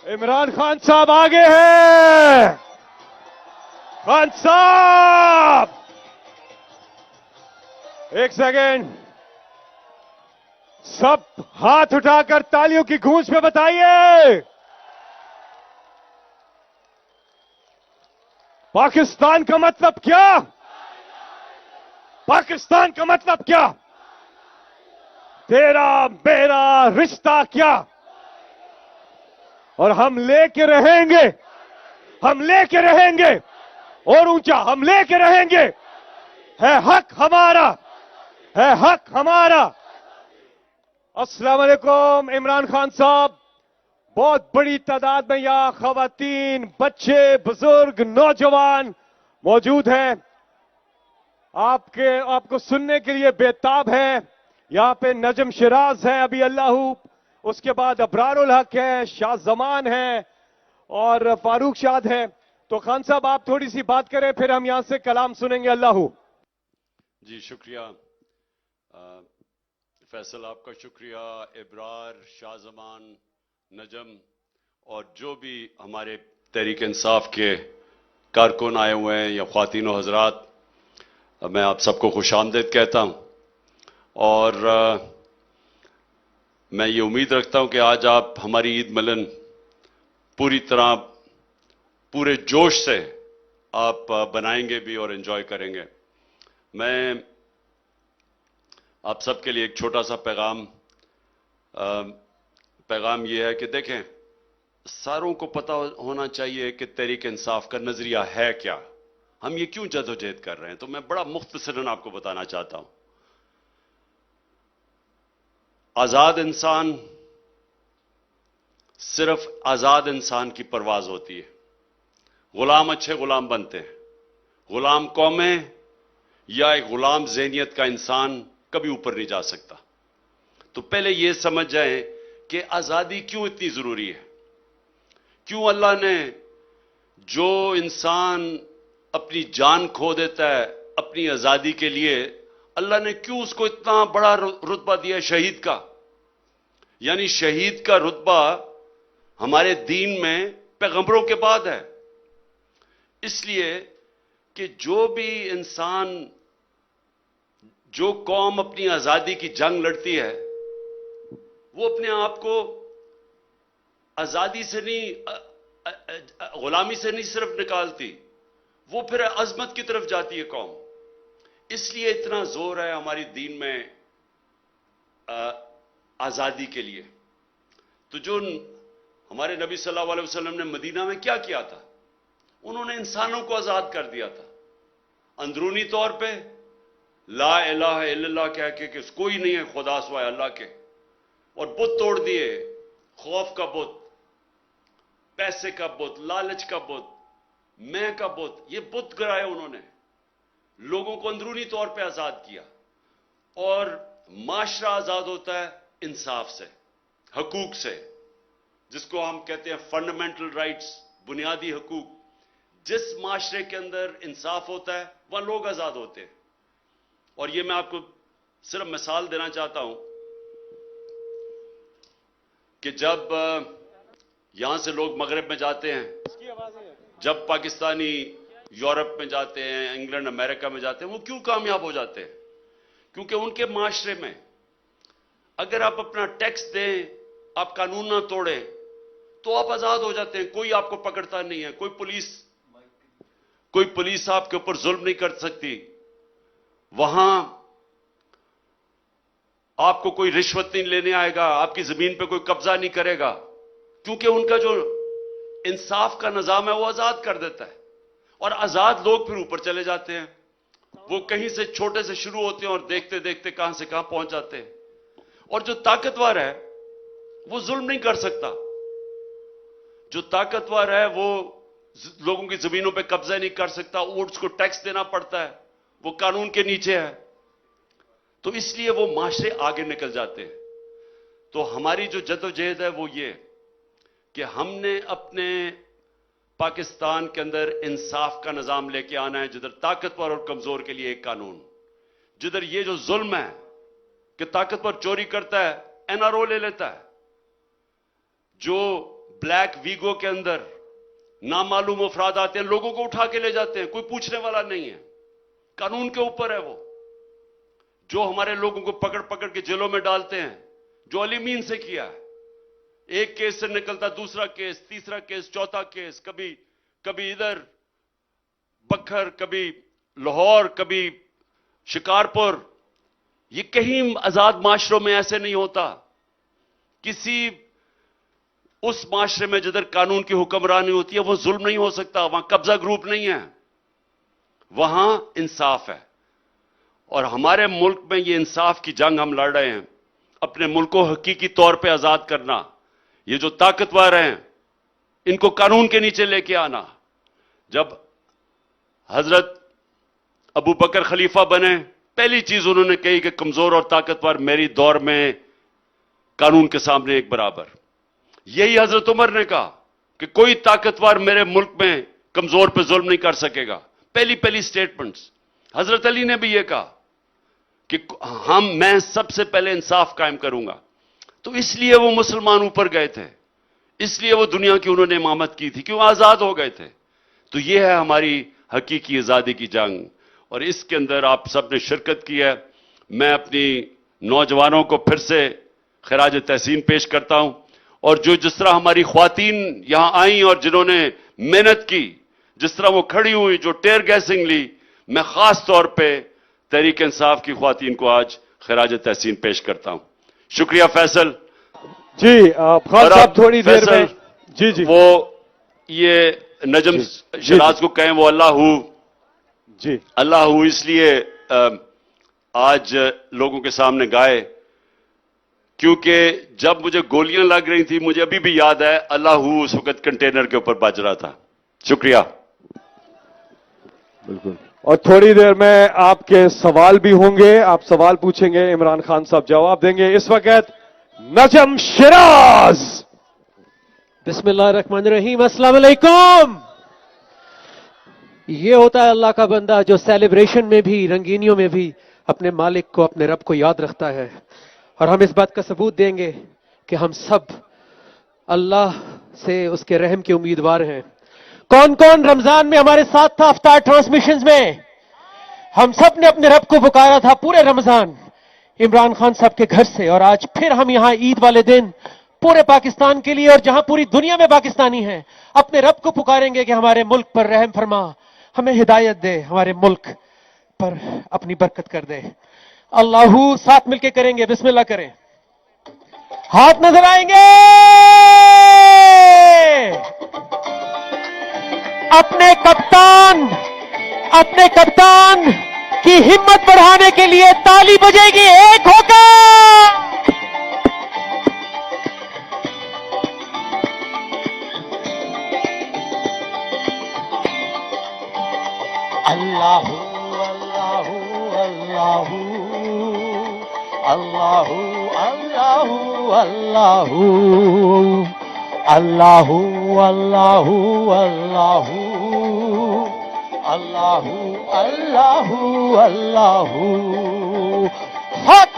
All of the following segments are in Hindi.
इमरान खान साहब आगे हैं। खान साहब, एक सेकेंड, सब हाथ उठाकर तालियों की गूंज पे बताइए, पाकिस्तान का मतलब क्या? पाकिस्तान का मतलब क्या? तेरा मेरा रिश्ता क्या? और हम लेके रहेंगे, हम लेके रहेंगे, और ऊंचा हम लेके रहेंगे। है हक हमारा, है हक हमारा। अस्सलाम वालेकुम इमरान खान साहब, बहुत बड़ी तादाद में यहां खवातीन, बच्चे, बुजुर्ग, नौजवान मौजूद हैं। आपको सुनने के लिए बेताब है। यहां पे नजम शिराज है, अभी अल्लाहू, उसके बाद अबरारुल हक है, शाह जमान है और फारूक शाद है। तो खान साहब आप थोड़ी सी बात करें, फिर हम यहां से कलाम सुनेंगे। अल्लाहू। जी शुक्रिया फैसल, आपका शुक्रिया। इब्रार, शाहजमान, नजम और जो भी हमारे तहरीक इंसाफ के कारकुन आए हुए हैं या ख्वातीन व हजरात, मैं आप सबको खुशामदीद कहता हूं। और मैं ये उम्मीद रखता हूं कि आज आप हमारी ईद मिलन पूरी तरह, पूरे जोश से आप बनाएंगे भी और एंजॉय करेंगे। मैं आप सबके लिए एक छोटा सा पैगाम यह है कि देखें, सारों को पता होना चाहिए कि तहरीक इंसाफ का नजरिया है क्या, हम ये क्यों जदोजहद कर रहे हैं। तो मैं बड़ा मुख्तसरन आपको बताना चाहता हूं। आजाद इंसान, सिर्फ आजाद इंसान की परवाज होती है। गुलाम अच्छे गुलाम बनते हैं। गुलाम कौमें या एक गुलाम ज़हनियत का इंसान कभी ऊपर नहीं जा सकता। तो पहले यह समझ जाएं कि आजादी क्यों इतनी जरूरी है। क्यों अल्लाह ने, जो इंसान अपनी जान खो देता है अपनी आजादी के लिए, अल्लाह ने क्यों उसको इतना बड़ा रुतबा दिया शहीद का। यानी शहीद का रुतबा हमारे दीन में पैगंबरों के बाद है। इसलिए कि जो भी इंसान, जो कौम अपनी आजादी की जंग लड़ती है, वो अपने आप को आजादी से नहीं, गुलामी से नहीं सिर्फ निकालती, वो फिर अजमत की तरफ जाती है कौम। इसलिए इतना जोर है हमारी दीन में आजादी के लिए। तो जो हमारे नबी सल्लल्लाहु अलैहि वसल्लम ने मदीना में क्या किया था, उन्होंने इंसानों को आजाद कर दिया था। अंदरूनी तौर पे ला इलाहा इल्लल्लाह कह के कि कोई नहीं है खुदा सिवाय अल्लाह के, और बुत तोड़ दिए। खौफ का बुत, पैसे का बुत, लालच का बुत, मैं का बुत, ये बुत गिराए उन्होंने। लोगों को अंदरूनी तौर पे आजाद किया। और माशरा आजाद होता है इंसाफ से, हकूक से, जिसको हम कहते हैं फंडामेंटल राइट्स, बुनियादी हकूक। जिस माशरे के अंदर इंसाफ होता है वहां लोग आजाद होते हैं। और ये मैं आपको सिर्फ मिसाल देना चाहता हूं कि जब यहां से लोग मगरब में जाते हैं, जब पाकिस्तानी यूरोप में जाते हैं, इंग्लैंड अमेरिका में जाते हैं, वो क्यों कामयाब हो जाते हैं? क्योंकि उनके माशरे में अगर आप अपना टैक्स दें, आप कानून ना तोड़ें, तो आप आजाद हो जाते हैं। कोई आपको पकड़ता नहीं है, कोई पुलिस आपके ऊपर जुल्म नहीं कर सकती। वहां आपको कोई रिश्वत नहीं लेने आएगा, आपकी जमीन पे कोई कब्जा नहीं करेगा, क्योंकि उनका जो इंसाफ का निजाम है वो आजाद कर देता है। और आजाद लोग फिर ऊपर चले जाते हैं। वो कहीं से छोटे से शुरू होते हैं और देखते देखते कहां से कहां पहुंच जाते हैं। और जो ताकतवर है वो जुल्म नहीं कर सकता। जो ताकतवर है वो लोगों की जमीनों पे कब्जा नहीं कर सकता, उसको टैक्स देना पड़ता है, वो कानून के नीचे है। तो इसलिए वो माशरे आगे निकल जाते हैं। तो हमारी जो जदोजहद है वो ये कि हमने अपने पाकिस्तान के अंदर इंसाफ का निजाम लेके आना है, जिधर ताकतवर और कमजोर के लिए एक कानून, जिधर ये जो जुल्म है कि ताकतवर चोरी करता है एनआरओ ले लेता है, जो ब्लैक वीगो के अंदर नामालूम अफराद आते हैं, लोगों को उठा के ले जाते हैं, कोई पूछने वाला नहीं है, कानून के ऊपर है वो। जो हमारे लोगों को पकड़ पकड़ के जेलों में डालते हैं, जो अलीमीन से किया है, एक केस से निकलता दूसरा केस, तीसरा केस, चौथा केस, कभी इधर बखर, कभी लाहौर, कभी शिकारपुर। ये कहीं आजाद माशरों में ऐसे नहीं होता। किसी उस माशरे में जिधर कानून की हुक्मरानी होती है वो जुल्म नहीं हो सकता, वहां कब्जा ग्रुप नहीं है, वहां इंसाफ है। और हमारे मुल्क में ये इंसाफ की जंग हम लड़ रहे हैं, अपने मुल्क को हकीकी तौर पे आजाद करना। ये जो ताकतवर हैं इनको कानून के नीचे लेके आना। जब हजरत अबू बकर खलीफा बने, पहली चीज उन्होंने कही कि कमजोर और ताकतवर मेरी दौर में कानून के सामने एक बराबर। यही हजरत उमर ने कहा कि कोई ताकतवर मेरे मुल्क में कमजोर पे जुल्म नहीं कर सकेगा। पहली स्टेटमेंट्स। हजरत अली ने भी यह कहा कि मैं सबसे पहले इंसाफ कायम करूंगा। तो इसलिए वो मुसलमान ऊपर गए थे, इसलिए वो दुनिया की उन्होंने इमामत की थी, क्यों आजाद हो गए थे। तो यह है हमारी हकीकी आजादी की जंग, और इसके अंदर आप सब ने शिरकत की है। मैं अपनी नौजवानों को फिर से खराज तहसीन पेश करता हूं, और जो जिस तरह हमारी ख्वातीन यहां आई और जिन्होंने मेहनत की, जिस तरह वो खड़ी हुई, जो टेयर गैसिंग ली, मैं खास तौर पे तहरीक इंसाफ की ख्वातीन को आज खराज तहसीन पेश करता हूं। शुक्रिया फैसल जी। खान साहब थोड़ी देर में जी वो ये नजम शराज को कहें वो अल्लाह हू इसलिए आज लोगों के सामने गाए क्योंकि जब मुझे गोलियां लग रही थी, मुझे अभी भी याद है अल्लाह हू उस वक्त कंटेनर के ऊपर बज रहा था। शुक्रिया। बिल्कुल। और थोड़ी देर में आपके सवाल भी होंगे, आप सवाल पूछेंगे, इमरान खान साहब जवाब देंगे। इस वक्त नजम शराज। बिस्मिल्लाहिर्रहमानिर्रहीम। अस्सलाम वालेकुम। ये होता है अल्लाह का बंदा जो सेलिब्रेशन में भी, रंगीनियों में भी अपने मालिक को, अपने रब को याद रखता है। और हम इस बात का सबूत देंगे कि हम सब अल्लाह से उसके रहम के उम्मीदवार हैं। कौन कौन रमजान में हमारे साथ था अफ्तार ट्रांसमिशंस में? हम सब ने अपने रब को पुकारा था पूरे रमजान इमरान खान साहब के घर से। और आज फिर हम यहां ईद वाले दिन पूरे पाकिस्तान के लिए, और जहां पूरी दुनिया में पाकिस्तानी हैं, अपने रब को पुकारेंगे कि हमारे मुल्क पर रहम फरमा, हमें हिदायत दे, हमारे मुल्क पर अपनी बरकत कर दे। अल्लाहू साथ मिलके करेंगे। बिस्मिल्लाह करें। हाथ नजर आएंगे। अपने कप्तान की हिम्मत बढ़ाने के लिए ताली बजेगी एक होकर। अल्लाहू अल्लाहू अल्लाहू अल्लाहू अल्लाहू अल्लाहू अल्लाहू अल्लाहू अल्लाहू अल्लाहू अल्लाहू अल्लाहू हक।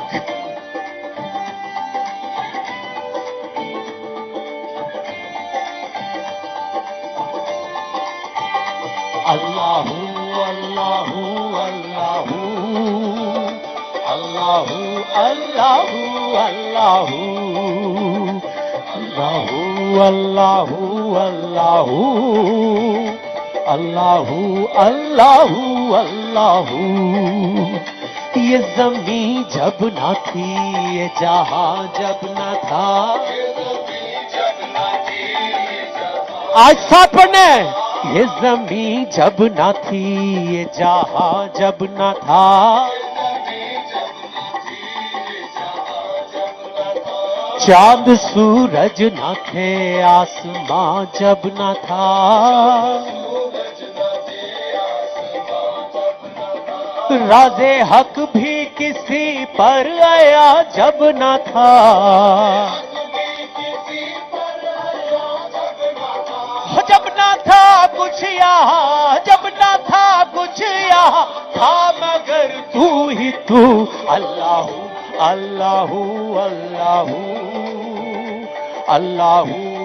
अल्लाहू अल्लाहू अल्लाहू अल्लाहू अल्लाहू अल्लाहू अल्लाहू अल्लाहू अल्लाहू अल्लाहू अल्लाहू। ये ज़मीं जब ना थी, ये जहां जब ना था, आज साथ पढ़ने। ये ज़मीं जब ना थी, ये जहां जब ना था, चांद सूरज ना थे, आसमां जब ना था, राज़े हक भी किसी पर आया जब ना था, जब ना था कुछ यहाँ, जब ना था कुछ यहाँ था मगर तू ही तू। अल्लाहू अल्लाहू अल्लाहू अल्लाहू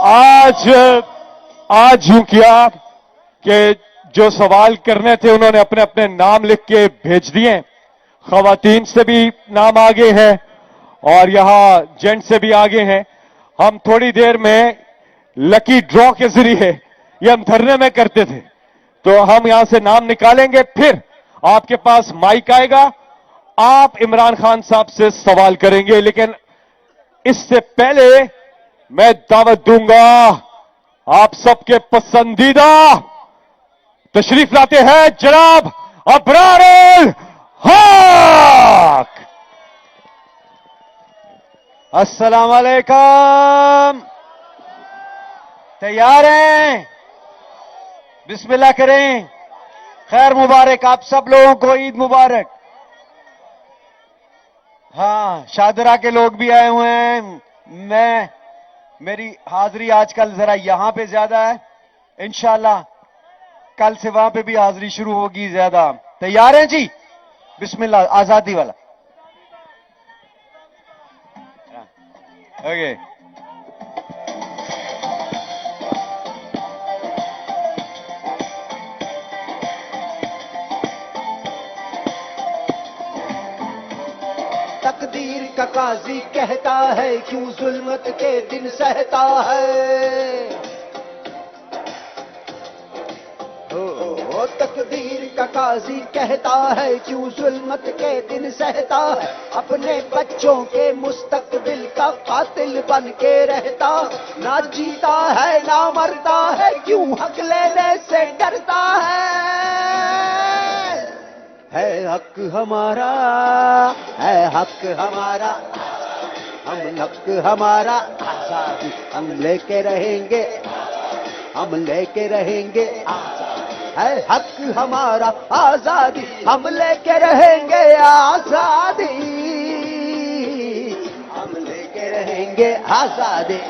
आज यूं किया कि जो सवाल करने थे उन्होंने अपने अपने नाम लिख के भेज दिए। खवातीन से भी नाम आगे हैं और यहां जेंट से भी आगे हैं। हम थोड़ी देर में लकी ड्रॉ के जरिए ये हम धरने में करते थे, तो हम यहां से नाम निकालेंगे, फिर आपके पास माइक आएगा, आप इमरान खान साहब से सवाल करेंगे। लेकिन इससे पहले मैं दावत दूंगा आप सबके पसंदीदा तशरीफ लाते हैं जनाब अबरारुल हक। अस्सलाम वालेकुम। तैयार हैं? बिस्मिल्लाह करें। खैर मुबारक, आप सब लोगों को ईद मुबारक। हाँ, शादरा के लोग भी आए हुए हैं। मेरी हाजिरी आजकल जरा यहां पे ज्यादा है, इंशाल्लाह कल से वहां पे भी हाजिरी शुरू होगी ज्यादा। तैयार हैं जी? बिस्मिल्लाह। आजादी वाला ओके। तकदीर का काजी कहता है क्यों जुल्मत के दिन सहता है। तकदीर का काजी कहता है क्यों जुल्मत के दिन सहता है। अपने बच्चों के मुस्तकबिल का कातिल बन के रहता। ना जीता है ना मरता है, क्यों हक लेने से डरता है हक हमारा, है हक हमारा, हम हक हमारा आजादी हम लेके रहेंगे, हम लेके रहेंगे आजादी। है हक हमारा आजादी हम लेके रहेंगे आजादी, हम लेके रहेंगे आजादी।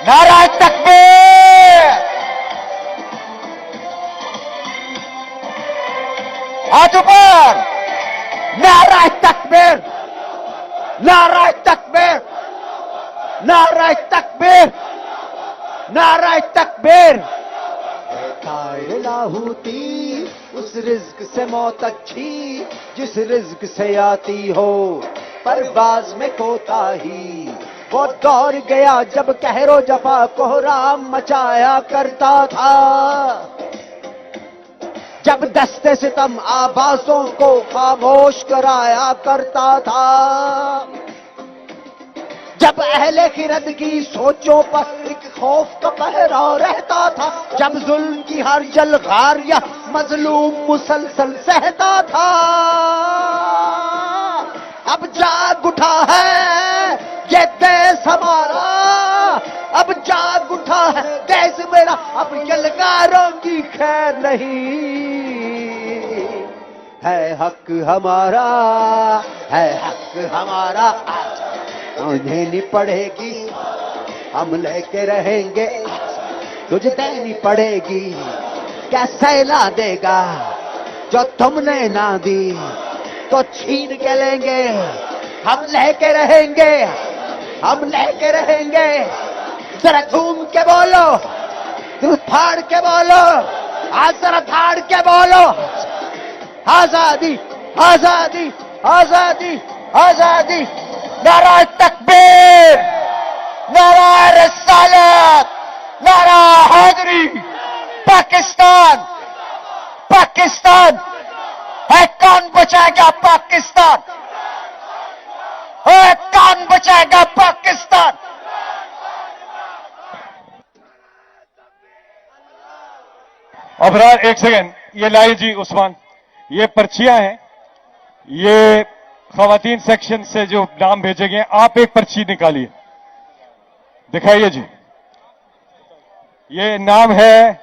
नारा तकबीर, हाथ ऊपर। नारा तकबीर, नारा तकबीर, नारा तकबीर, नारा तकबीर। लाहूती उस रिज्क से मौत अच्छी जिस रिज्क से आती हो, परवाज में कोताही। वो दौर गया जब कहरो जफा कोहराम मचाया करता था, जब दस्ते सितम आवाज़ों को खामोश कराया करता था, जब अहले खिरद की सोचों पर एक खौफ का पहरा रहता था, जब जुल्म की हर जलगार या मजलूम मुसलसल सहता था। अब जाग उठा है ये देश हमारा, अब जाग उठा है देश मेरा, अब यलगारों की खैर नहीं। है हक हमारा, है हक हमारा, उन्हें नहीं पड़ेगी हम लेके रहेंगे, तुझे देनी पड़ेगी कैसे ना देगा जो तुमने ना दी तो छीन के लेंगे। हम लेके रहेंगे, हम लेके रहेंगे। जरा घूम के बोलो, तू फाड़ के बोलो, आज जरा फाड़ के बोलो। आजादी आजादी आजादी आजादी। नारा तकबीर, नारा रिसालत, नारा हैदरी। पाकिस्तान, पाकिस्तान है, कौन बचाएगा पाकिस्तान? है कौन बचाएगा पाकिस्तान? अबरार एक सेकंड, ये लाइए जी उस्मान, ये पर्चियां हैं, ये खवातीन सेक्शन से जो नाम भेजे गए, आप एक पर्ची निकालिए, दिखाइए जी। ये नाम है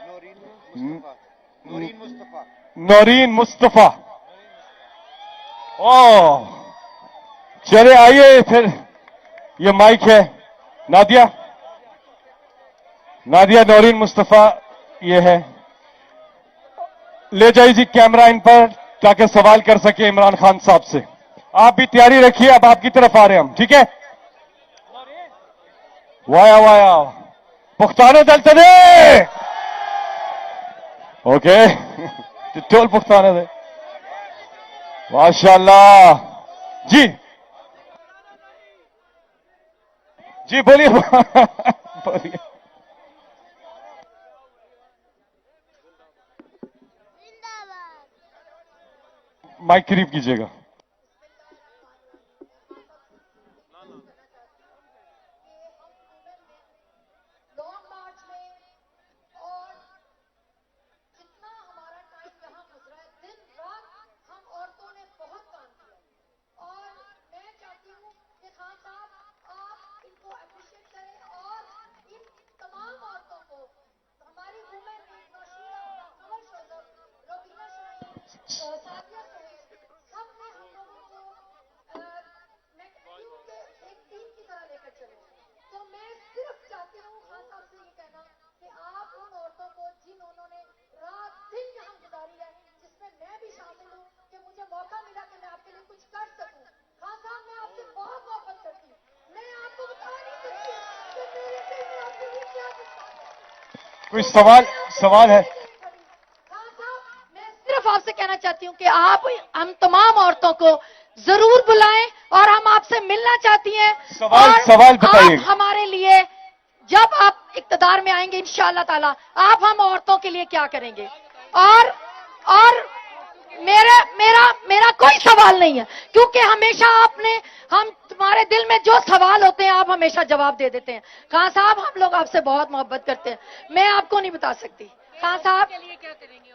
नौरीन मुस्तफा। ओह, चले आइए फिर, ये माइक है नादिया, नादिया नौरीन मुस्तफा ये है। ले जाइए जी कैमरा इन पर ताकि सवाल कर सके इमरान खान साहब से। आप भी तैयारी रखिए, अब आपकी तरफ आ रहे हैं हम, ठीक है? वाया वाया पुख्ताना चलते ओके टोल पुख्ताना दे माशाल्लाह जी जी बोलिए बोलिए माइक करीब कीजिएगा लॉन्ग मार्च में और जितना हमारा टाइम यहाँ गुजरा है दिन रात हम औरतों ने बहुत काम किया और मैं चाहती हूँ कि खान साहब आप इनको अप्रिशिएट करें और इन तमाम औरतों को हमारी वुमेन नौशीरा कमल शोजब रोबीना शाहीन सादिया सुहेल सबने हम लोगों को मैं कहती हूँ कि एक टीम की तरह लेकर चले तो मैं सिर्फ चाहती हूँ खान साहब से ये कहना कि आप उन औरतों को जिन्होंने रात दिन यहाँ गुजारी है जिसमें मैं भी शामिल हूँ कि मुझे मौका मिला कि मैं आपके लिए कुछ कर सकूँ खान साहब मैं आपसे बहुत मोहब्बत करती हूँ मैं आपको बता नहीं सकती कि मेरे दिल में आपके लिए क्या जज्बात है कोई सवाल है खान साहब मैं सिर्फ आपसे कहना चाहती हूँ कि आप हम तमाम औरतों को जरूर बुलाएं और हम आपसे मिलना चाहती हैं सवाल बताइए आप हमारे लिए जब आप इक्तदार में आएंगे इंशाअल्लाह ताला आप हम औरतों के लिए क्या करेंगे और मेरा कोई सवाल नहीं है क्योंकि हमेशा आपने हम तुम्हारे दिल में जो सवाल होते हैं आप हमेशा जवाब दे देते हैं खान साहब हम लोग आपसे बहुत मोहब्बत करते हैं मैं आपको नहीं बता सकती खान साहब के लिए क्या करेंगे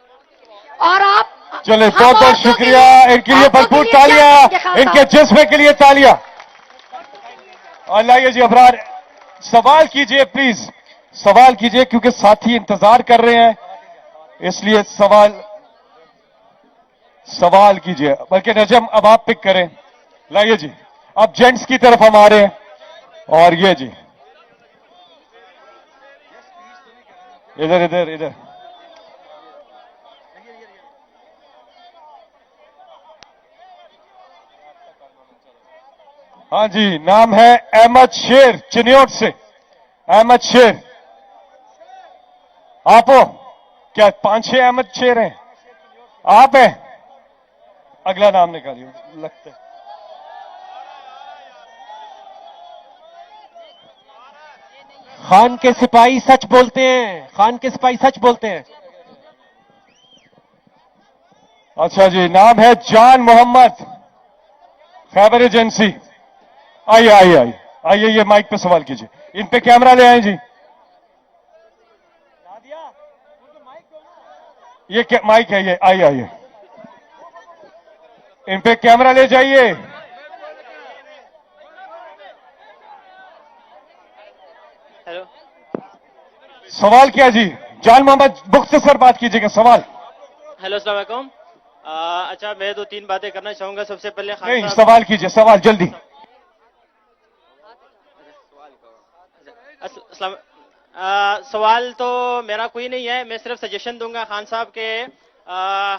और आप चले बहुत बहुत शुक्रिया इनके लिए भरपूर तालियां इनके जज्बे के लिए तालियां और लाइए जी अबरार सवाल कीजिए प्लीज सवाल कीजिए क्योंकि साथी इंतजार कर रहे हैं इसलिए सवाल कीजिए बल्कि नजम अब आप पिक करें लाइए जी अब जेंट्स की तरफ हम आ रहे हैं और ये जी इधर इधर इधर हाँ जी नाम है अहमद शेर चिन्योट से अहमद शेर आप हो क्या 5-6 अहमद शेर हैं आप हैं अगला नाम निकालिए लगता है खान के सिपाही सच बोलते हैं खान के सिपाही सच बोलते हैं अच्छा जी नाम है जान मोहम्मद खैबर एजेंसी आइए आइए आइए आइए ये माइक पे सवाल कीजिए इन पे कैमरा ले आए जी ये माइक है ये आइए आइए इन पे कैमरा ले जाइए हेलो सवाल क्या जी जान मोहम्मद मुख्तसर बात कीजिएगा सवाल हेलो अस्सलाम वालेकुम अच्छा मैं 2-3 बातें करना चाहूंगा सबसे पहले नहीं खान सवाल कीजिए सवाल जल्दी सवाल तो मेरा कोई नहीं है मैं सिर्फ सजेशन दूंगा खान साहब के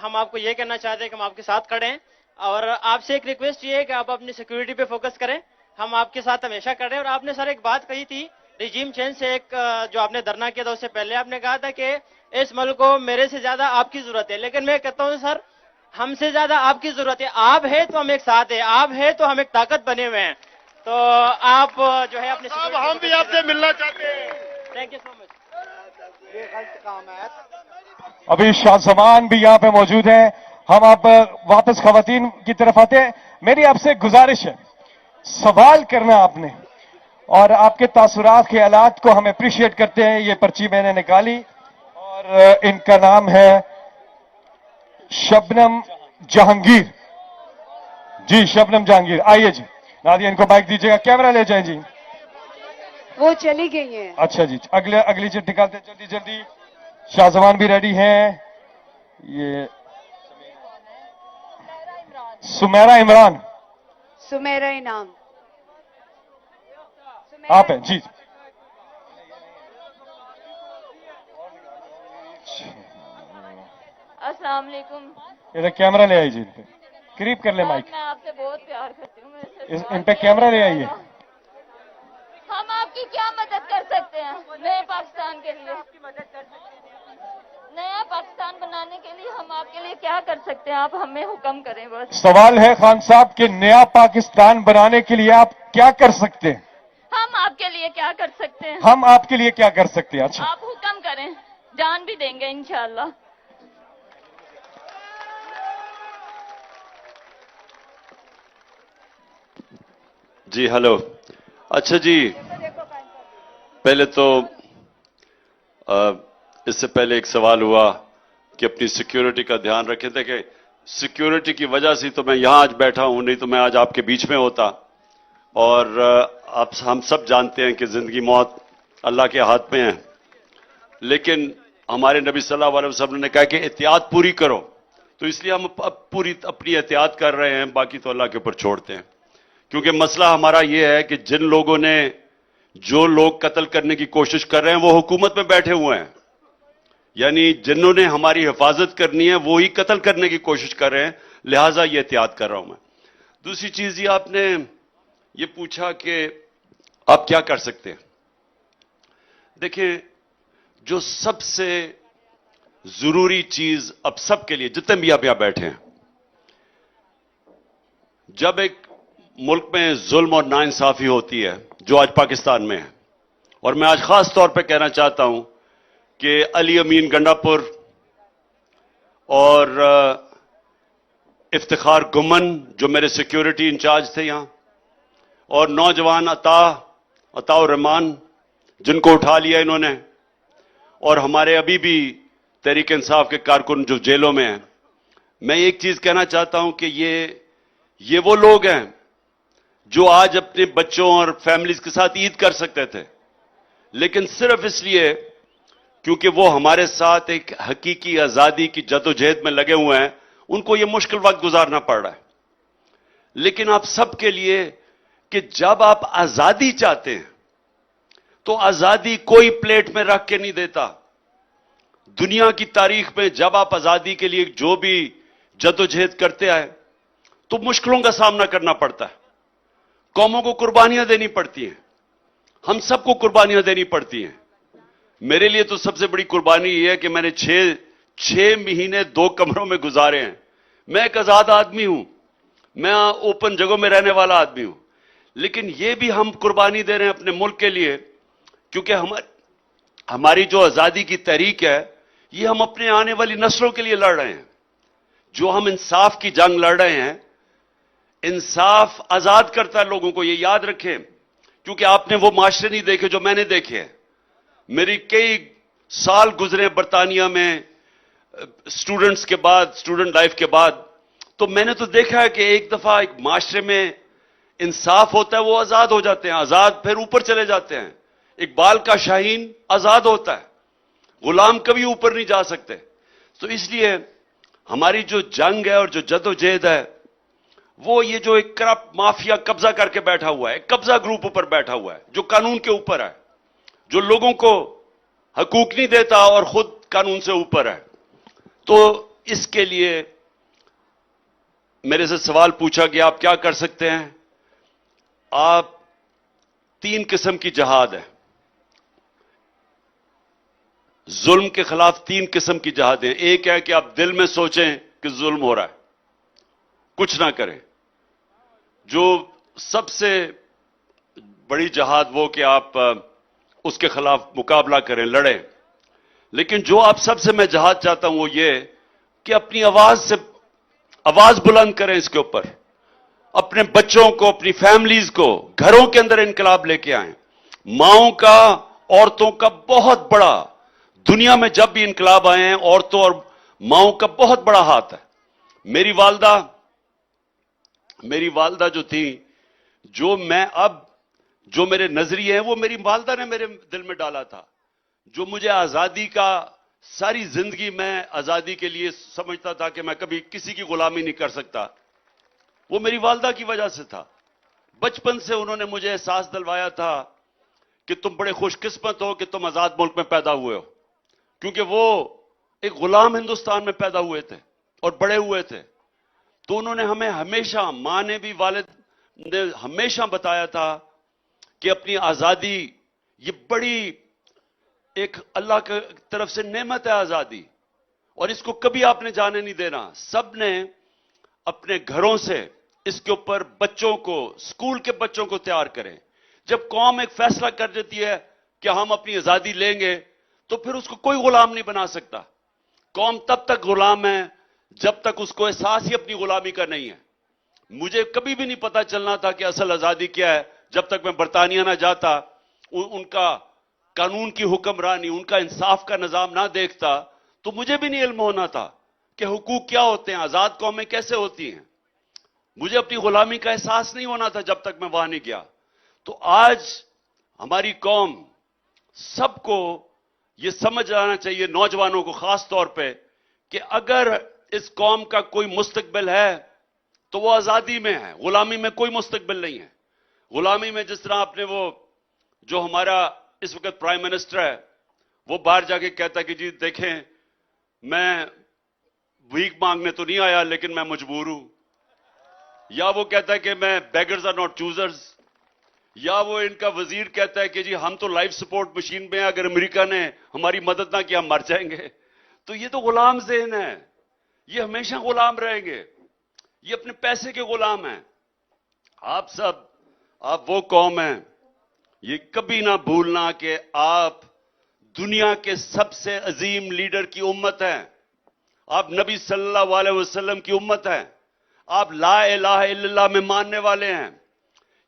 हम आपको ये कहना चाहते हैं कि हम आपके साथ खड़े हैं और आपसे एक रिक्वेस्ट ये है कि आप अपनी सिक्योरिटी पे फोकस करें हम आपके साथ हमेशा खड़े हैं और आपने सर एक बात कही थी रिजीम चेंज से एक जो आपने धरना किया था उससे पहले आपने कहा था कि इस मुल्क को मेरे से ज्यादा आपकी जरूरत है लेकिन मैं कहता हूं सर हमसे ज्यादा आपकी जरूरत है आप है तो हम एक साथ है आप है तो हम एक ताकत बने हुए हैं तो आप जो है अपने हम भी आपसे मिलना चाहते हैं थैंक यू सो मच अभी शाहजमान भी यहाँ पे मौजूद हैं हम आप वापस खवातीन की तरफ आते हैं मेरी आपसे गुजारिश है सवाल करना आपने और आपके तासुरात ख्यालात को हम अप्रिशिएट करते हैं ये पर्ची मैंने निकाली और इनका नाम है शबनम जहांगीर जी शबनम जहांगीर आइए जी नादिया इनको बाइक दीजिएगा कैमरा ले जाएं जी वो चली गई है अच्छा जी अगली चिट निकालते जल्दी जल्दी शाहजमान भी रेडी हैं ये सुमेरा इमरान सुमेरा इनाम आप हैं जी अस्सलाम वालेकुम इधर कैमरा ले आइए जी इन पे करीब कर ले माइक मैं आपसे बहुत प्यार करती हूँ इन पे कैमरा ले आइए हम आपकी क्या मदद कर के लिए आपकी मदद कर सकते हैं? नया पाकिस्तान बनाने के लिए हम आपके लिए क्या कर सकते हैं? आप हमें हुक्म करें बस। सवाल है खान साहब कि नया पाकिस्तान बनाने के लिए आप क्या कर सकते हैं? हम आपके लिए क्या कर सकते हैं? हम आपके लिए क्या कर सकते हैं? अच्छा, आप हुक्म करें, जान भी देंगे इंशाल्लाह। जी हेलो। अच्छा जी, पहले तो इससे पहले एक सवाल हुआ कि अपनी सिक्योरिटी का ध्यान रखें। देखें, सिक्योरिटी की वजह से तो मैं यहां आज बैठा हूं, नहीं तो मैं आज आपके बीच में होता। और आप हम सब जानते हैं कि जिंदगी मौत अल्लाह के हाथ में है, लेकिन हमारे नबी सल्लल्लाहु अलैहि वसल्लम ने कहा कि एहतियात पूरी करो, तो इसलिए हम अब पूरी अपनी एहतियात कर रहे हैं, बाकी तो अल्लाह के ऊपर छोड़ते हैं। क्योंकि मसला हमारा यह है कि जिन लोगों ने, जो लोग कत्ल करने की कोशिश कर रहे हैं वो हुकूमत में बैठे हुए हैं, यानी जिन्होंने हमारी हिफाजत करनी है वो ही कत्ल करने की कोशिश कर रहे हैं, लिहाजा ये एहतियात कर रहा हूं मैं। दूसरी चीज ये आपने ये पूछा कि आप क्या कर सकते हैं। देखिए, जो सबसे जरूरी चीज अब सबके लिए, जितने भी आप यहां बैठे हैं, जब एक मुल्क में जुल्म और नाइंसाफी होती है, जो आज पाकिस्तान में है, और मैं आज खास तौर पे कहना चाहता हूं कि अली अमीन गंडापुर और इफ्तिखार गुमन जो मेरे सिक्योरिटी इंचार्ज थे यहां, और नौजवान अताउर रहमान जिनको उठा लिया इन्होंने, और हमारे अभी भी तहरीक इंसाफ के कारकुन जो जेलों में हैं, मैं एक चीज कहना चाहता हूं कि ये वो लोग हैं जो आज अपने बच्चों और फैमिलीज के साथ ईद कर सकते थे, लेकिन सिर्फ इसलिए क्योंकि वो हमारे साथ एक हकीकी आजादी की जदोजहद में लगे हुए हैं, उनको ये मुश्किल वक्त गुजारना पड़ रहा है। लेकिन आप सबके लिए कि जब आप आजादी चाहते हैं तो आजादी कोई प्लेट में रख के नहीं देता। दुनिया की तारीख में जब आप आजादी के लिए जो भी जदोजहद करते आए तो मुश्किलों का सामना करना पड़ता है, कौमों को कुर्बानियां देनी पड़ती हैं, हम सबको कुर्बानियां देनी पड़ती हैं। मेरे लिए तो सबसे बड़ी कुर्बानी यह है कि मैंने छह महीने 2 कमरों में गुजारे हैं। मैं एक आजाद आदमी हूं, मैं ओपन जगहों में रहने वाला आदमी हूं, लेकिन यह भी हम कुर्बानी दे रहे हैं अपने मुल्क के लिए, क्योंकि हमारी जो आजादी की तहरीक है ये हम अपने आने वाली नस्लों के लिए लड़ रहे हैं। जो हम इंसाफ की जंग लड़ रहे हैं, इंसाफ आजाद करता है लोगों को, ये याद रखें, क्योंकि आपने वो माशरे नहीं देखे जो मैंने देखे हैं। मेरी कई साल गुजरे बरतानिया में स्टूडेंट्स के बाद, स्टूडेंट लाइफ के बाद, तो मैंने तो देखा है कि एक दफा एक माशरे में इंसाफ होता है, वो आजाद हो जाते हैं, आजाद फिर ऊपर चले जाते हैं। इकबाल का शाहीन आजाद होता है, गुलाम कभी ऊपर नहीं जा सकते। तो इसलिए हमारी जो जंग है और जो जदोजहद है, वो ये जो एक करप्ट माफिया कब्जा करके बैठा हुआ है, कब्जा ग्रुप ऊपर बैठा हुआ है, जो कानून के ऊपर है, जो लोगों को हकूक नहीं देता और खुद कानून से ऊपर है। तो इसके लिए मेरे से सवाल पूछा कि आप क्या कर सकते हैं। आप 3 किस्म की जहाद है, जुल्म के खिलाफ 3 किस्म की जहाद है। एक है कि आप दिल में सोचें कि जुल्म हो रहा है, कुछ ना करें। जो सबसे बड़ी जहाद वो कि आप उसके खिलाफ मुकाबला करें, लड़ें। लेकिन जो आप सबसे मैं जहाद चाहता हूं वो ये कि अपनी आवाज बुलंद करें इसके ऊपर, अपने बच्चों को, अपनी फैमिलीज को घरों के अंदर इनकलाब लेके आए। माओं का, औरतों का बहुत बड़ा, दुनिया में जब भी इनकलाब आए हैं, औरतों और माओं का बहुत बड़ा हाथ है। मेरी वालदा जो थी, जो मेरे नजरिए हैं वो मेरी वालदा ने मेरे दिल में डाला था। जो मुझे आजादी का, सारी जिंदगी मैं आजादी के लिए समझता था कि मैं कभी किसी की गुलामी नहीं कर सकता, वो मेरी वालदा की वजह से था। बचपन से उन्होंने मुझे एहसास दिलवाया था कि तुम बड़े खुशकिस्मत हो कि तुम आजाद मुल्क में पैदा हुए हो, क्योंकि वो एक गुलाम हिंदुस्तान में पैदा हुए थे और बड़े हुए थे। तो उन्होंने हमें हमेशा, मां ने भी, वालिद ने हमेशा बताया था कि अपनी आजादी ये बड़ी एक अल्लाह की तरफ से नेमत है आजादी, और इसको कभी आपने जाने नहीं देना। सब ने अपने घरों से इसके ऊपर बच्चों को, स्कूल के बच्चों को तैयार करें। जब कौम एक फैसला कर देती है कि हम अपनी आजादी लेंगे, तो फिर उसको कोई गुलाम नहीं बना सकता। कौम तब तक गुलाम है जब तक उसको एहसास ही अपनी गुलामी का नहीं है। मुझे कभी भी नहीं पता चलना था कि असल आजादी क्या है जब तक मैं बरतानिया ना जाता, उनका कानून की हुक्मरानी, उनका इंसाफ का निजाम ना देखता, तो मुझे भी नहीं इल्म होना था कि हुकूक क्या होते हैं, आजाद कौमें कैसे होती हैं। मुझे अपनी गुलामी का एहसास नहीं होना था जब तक मैं वहां नहीं गया। तो आज हमारी कौम, सबको यह समझ आना चाहिए, नौजवानों को खास तौर पे, कि अगर इस कौम का कोई मुस्तकबिल है तो वो आजादी में है, गुलामी में कोई मुस्तकबिल नहीं है। गुलामी में जिस तरह आपने वो, जो हमारा इस वक्त प्राइम मिनिस्टर है, वो बाहर जाके कहता है कि जी देखें, मैं भीख मांगने तो नहीं आया लेकिन मैं मजबूर हूं, या वो कहता है कि मैं बेगर्स आर नॉट चूजर्स, या वो इनका वजीर कहता है कि जी हम तो लाइफ सपोर्ट मशीन में हैं, अगर अमेरिका ने हमारी मदद ना की हम मर जाएंगे। तो ये तो गुलाम ज़हन है, ये हमेशा गुलाम रहेंगे, ये अपने पैसे के गुलाम हैं। आप सब, आप वो कौम हैं, ये कभी ना भूलना कि आप दुनिया के सबसे अजीम लीडर की उम्मत हैं। आप नबी सल्लल्लाहु अलैहि वसल्लम की उम्मत हैं। आप ला इलाहा इल्लल्लाह में मानने वाले हैं।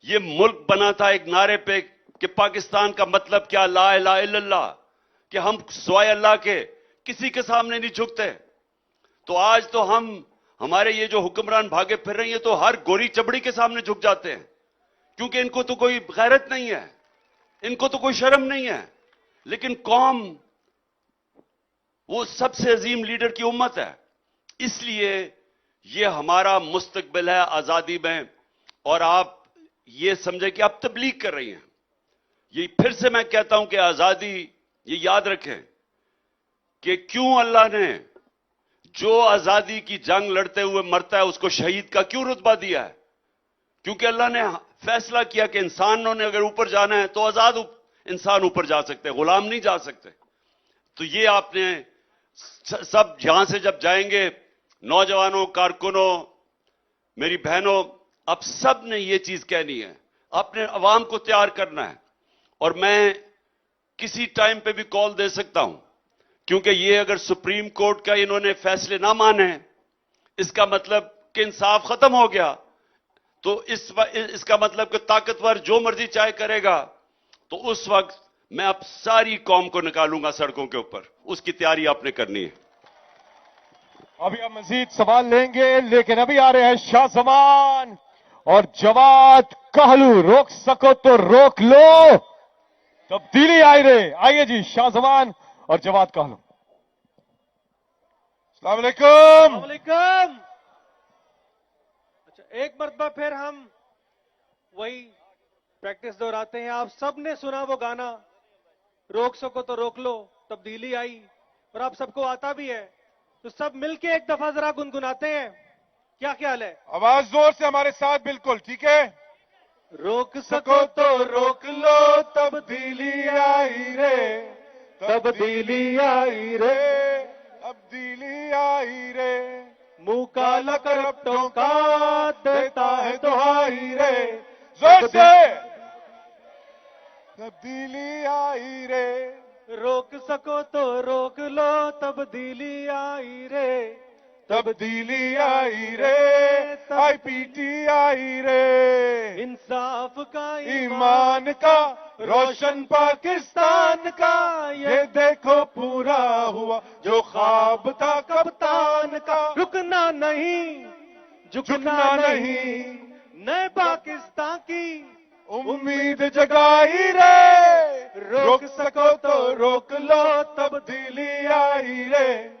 ये मुल्क बना था एक नारे पे कि पाकिस्तान का मतलब क्या, ला इलाहा इल्लल्लाह, कि हम सिवाय अल्लाह के किसी के सामने नहीं झुकते। तो आज तो हमारे ये जो हुक्मरान भागे फिर रहे हैं, तो हर गोरी चबड़ी के सामने झुक जाते हैं, क्योंकि इनको तो कोई गैरत नहीं है, इनको तो कोई शर्म नहीं है। लेकिन कौम वो सबसे अजीम लीडर की उम्मत है, इसलिए ये हमारा मुस्तकबिल है आजादी में। और आप ये समझे कि आप तबलीग कर रही हैं। ये फिर से मैं कहता हूं कि आजादी, ये याद रखें कि क्यों अल्लाह ने जो आजादी की जंग लड़ते हुए मरता है उसको शहीद का क्यों रुतबा दिया है? क्योंकि अल्लाह ने फैसला किया कि इंसानों ने अगर ऊपर जाना है तो आजाद इंसान ऊपर जा सकते हैं, गुलाम नहीं जा सकते। तो ये आपने सब यहां से जब जाएंगे, नौजवानों, कारकुनों, मेरी बहनों, आप सब ने ये चीज कहनी है, अपने अवाम को तैयार करना है। और मैं किसी टाइम पे भी कॉल दे सकता हूं, क्योंकि ये अगर सुप्रीम कोर्ट का इन्होंने फैसले ना माने, इसका मतलब कि इंसाफ खत्म हो गया, तो इसका मतलब कि ताकतवर जो मर्जी चाहे करेगा, तो उस वक्त मैं अब सारी कौम को निकालूंगा सड़कों के ऊपर। उसकी तैयारी आपने करनी है। अभी हम मजीद सवाल लेंगे, लेकिन अभी आ रहे हैं शाह जमान और जवाद कहलू। रोक सको तो रोक लो, तब्दीली आई रे। आइए जी, शाह जमान और जवाद कहलू। अस्सलाम वालेकुम। वालेकुम। अच्छा, एक मरतबा फिर हम वही प्रैक्टिस दोहराते हैं। आप सब ने सुना वो गाना, रोक सको तो रोक लो, तब्दीली आई, और आप सबको आता भी है, तो सब मिलके एक दफा जरा गुनगुनाते हैं। क्या ख्याल है? आवाज जोर से हमारे साथ, बिल्कुल ठीक है। रोक सको तो रोक लो, तब्दीली आई रे, तब्दीली आई रे, तब्दीली आई रे। मुंह काला करप्टों का देता है दुहाई रे, जोर से। तब्दीली आई रे, रोक सको तो रोक लो, तब्दीली आई रे, तब्दीली आई रे, आईपीटी आई रे। इंसाफ का, ईमान का, रोशन पाकिस्तान का, ये देखो पूरा हुआ जो ख्वाब था कप्तान का। रुकना नहीं, झुकना नहीं, नए पाकिस्तान की उम्मीद जगाई रे। रोक सको तो रोक लो, तब्दीली आई रे।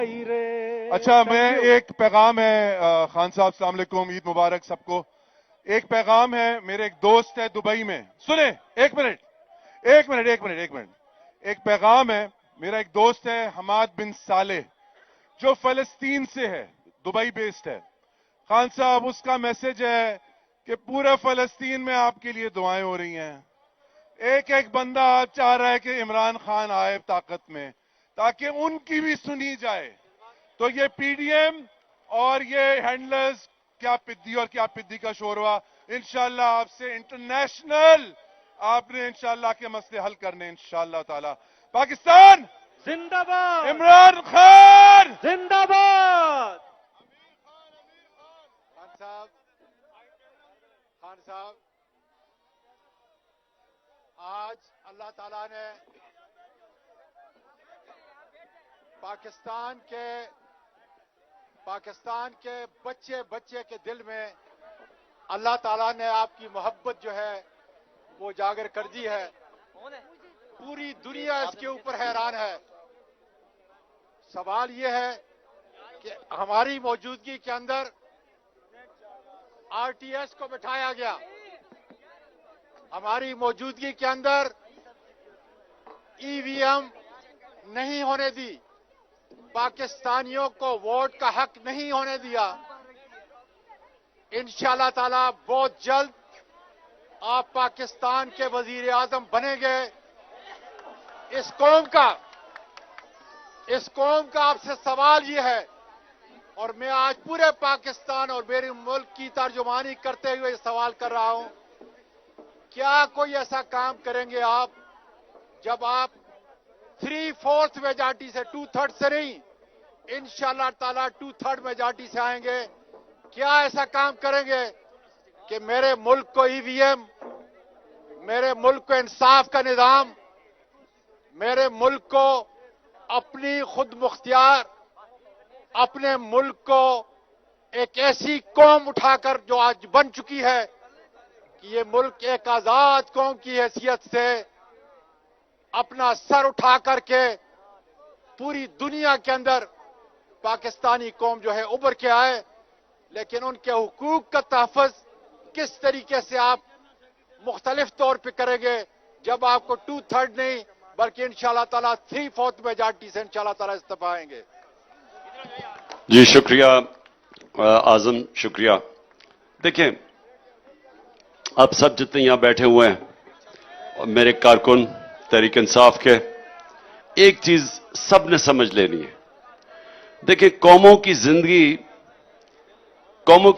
अच्छा, मैं एक पैगाम है खान साहब, अस्सलाम वालेकुम, ईद मुबारक सबको। एक पैगाम है, मेरे एक दोस्त है दुबई में, सुने, एक मिनट। एक पैगाम है, मेरा एक दोस्त है हमाद बिन साले, जो फलस्तीन से है, दुबई बेस्ड है। खान साहब, उसका मैसेज है कि पूरे फलस्तीन में आपके लिए दुआएं हो रही हैं। एक एक बंदा चाह रहा है कि इमरान खान आए ताकत में, ताकि उनकी भी सुनी जाए। तो ये पीडीएम और ये हैंडलर्स, क्या पिद्दी और क्या पिद्दी का शोरवा, इंशाल्लाह आपसे इंटरनेशनल आपने इंशाल्लाह के मसले हल करने, इंशाल्लाह ताला। पाकिस्तान जिंदाबाद, इमरान खान जिंदाबाद। खान साहब, आज अल्लाह ताला ने पाकिस्तान के बच्चे बच्चे के दिल में अल्लाह ताला ने आपकी मोहब्बत जो है वो उजागर कर दी है। पूरी दुनिया इसके ऊपर हैरान है। सवाल ये है कि हमारी मौजूदगी के अंदर आरटीएस को बिठाया गया, हमारी मौजूदगी के अंदर ईवीएम नहीं होने दी, पाकिस्तानियों को वोट का हक नहीं होने दिया। इंशाअल्लाह ताला बहुत जल्द आप पाकिस्तान के वजीर आजम बनेंगे। इस कौम का आपसे सवाल ये है, और मैं आज पूरे पाकिस्तान और मेरे मुल्क की तर्जुमानी करते हुए सवाल कर रहा हूं, क्या कोई ऐसा काम करेंगे आप, जब आप 3/4 मेजॉरिटी से, 2/3 से नहीं, इंशाअल्लाह ताला 2/3 मेजॉरिटी से आएंगे? क्या ऐसा काम करेंगे कि मेरे मुल्क को ईवीएम, मेरे मुल्क को इंसाफ का निजाम, मेरे मुल्क को अपनी खुद मुख्तियार, अपने मुल्क को एक ऐसी कौम उठाकर जो आज बन चुकी है कि ये मुल्क एक आजाद कौम की हैसियत से अपना सर उठा करके पूरी दुनिया के अंदर पाकिस्तानी कौम जो है उभर के आए। लेकिन उनके हुकूक का तहफ़्फ़ुज़ किस तरीके से आप मुख्तलिफ तौर पे करेंगे, जब आपको 2/3 नहीं बल्कि इंशाअल्लाह ताला 3/4 मेजॉरिटी से इंशाअल्लाह ताला इस्तीफा आएंगे? जी शुक्रिया आजम, शुक्रिया। देखें, आप सब जितने यहां बैठे हुए हैं और मेरे कारकुन तहरीक इंसाफ के, एक चीज सबने समझ लेनी है। देखिए, कौमों की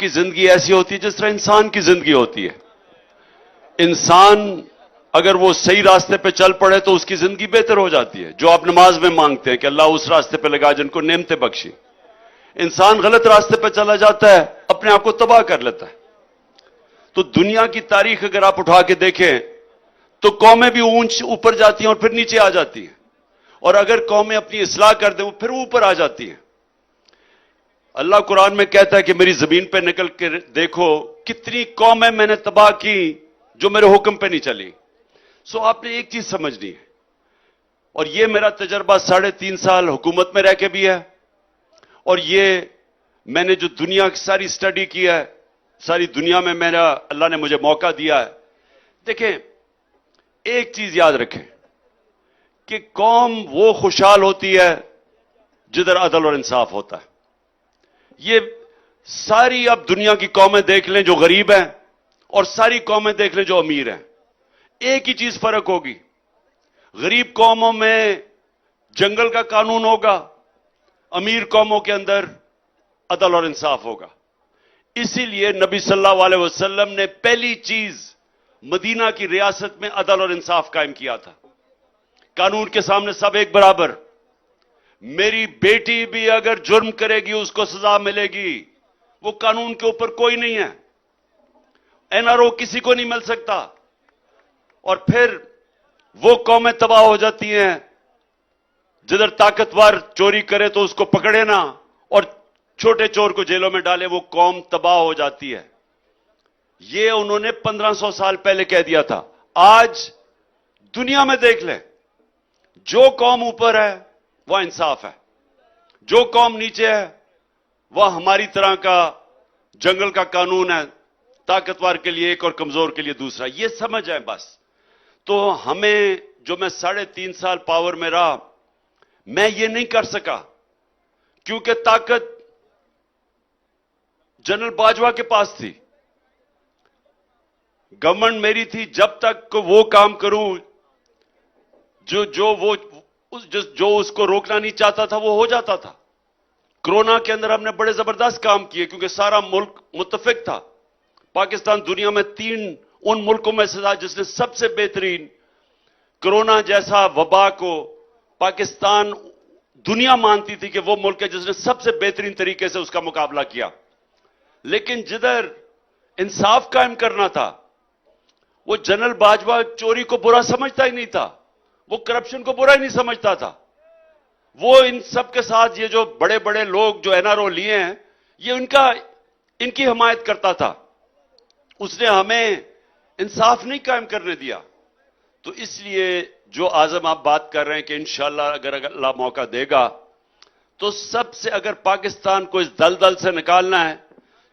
जिंदगी ऐसी होती है जिस तरह इंसान की जिंदगी होती है। इंसान अगर वो सही रास्ते पे चल पड़े तो उसकी जिंदगी बेहतर हो जाती है, जो आप नमाज में मांगते हैं कि अल्लाह उस रास्ते पे लगा जिनको नेमतें बख्शी। इंसान गलत रास्ते पे चला जाता है, अपने आप को तबाह कर लेता है। तो दुनिया की तारीख अगर आप उठा के देखें तो कौमें भी ऊपर जाती हैं और फिर नीचे आ जाती हैं, और अगर कौमें अपनी इस्लाह कर दें वो फिर ऊपर आ जाती हैं। अल्लाह कुरान में कहता है कि मेरी जमीन पे निकल के देखो कितनी कौमें मैंने तबाह की जो मेरे हुक्म पे नहीं चली। सो आपने एक चीज समझनी है, और यह मेरा तजर्बा 3.5 साल हुकूमत में रह के भी है, और ये मैंने जो दुनिया की सारी स्टडी की है, सारी दुनिया में मेरा अल्लाह ने मुझे मौका दिया है। देखें, एक चीज याद रखें कि कौम वो खुशहाल होती है जिधर अदल और इंसाफ होता है। ये सारी अब दुनिया की कौमें देख लें जो गरीब हैं, और सारी कौमें देख लें जो अमीर हैं, एक ही चीज फर्क होगी, गरीब कौमों में जंगल का कानून होगा, अमीर कौमों के अंदर अदल और इंसाफ होगा। इसीलिए नबी सल्लल्लाहु अलैहि वसल्लम ने पहली चीज मदीना की रियासत में अदल और इंसाफ कायम किया था। कानून के सामने सब एक बराबर। मेरी बेटी भी अगर जुर्म करेगी उसको सजा मिलेगी, वो कानून के ऊपर कोई नहीं है, एनआरओ किसी को नहीं मिल सकता। और फिर वो कौमें तबाह हो जाती हैं जिधर ताकतवर चोरी करे तो उसको पकड़े ना और छोटे चोर को जेलों में डाले, वो कौम तबाह हो जाती है। ये उन्होंने 1500 साल पहले कह दिया था। आज दुनिया में देख लें, जो कौम ऊपर है वह इंसाफ है, जो कौम नीचे है वह हमारी तरह का जंगल का कानून है, ताकतवर के लिए एक और कमजोर के लिए दूसरा, ये समझ आए बस। तो हमें, जो मैं 3.5 साल पावर में रहा, मैं ये नहीं कर सका क्योंकि ताकत जनरल बाजवा के पास थी, गवर्नमेंट मेरी थी। जब तक वो काम करूं जो उसको रोकना नहीं चाहता था वो हो जाता था। कोरोना के अंदर हमने बड़े जबरदस्त काम किए क्योंकि सारा मुल्क मुत्तफिक था। पाकिस्तान दुनिया में 3 उन मुल्कों में से था जिसने सबसे बेहतरीन कोरोना जैसा वबा को, पाकिस्तान दुनिया मानती थी कि वो मुल्क है जिसने सबसे बेहतरीन तरीके से उसका मुकाबला किया। लेकिन जिधर इंसाफ कायम करना था, वो जनरल बाजवा चोरी को बुरा समझता ही नहीं था, वो करप्शन को बुरा ही नहीं समझता था। वो इन सब के साथ ये जो बड़े बड़े लोग जो एनआरओ लिए हैं, ये इनकी हिमायत करता था। उसने हमें इंसाफ नहीं कायम करने दिया। तो इसलिए जो आजम आप बात कर रहे हैं कि इंशाअल्लाह अगर अल्लाह मौका देगा तो सबसे, अगर पाकिस्तान को इस दलदल से निकालना है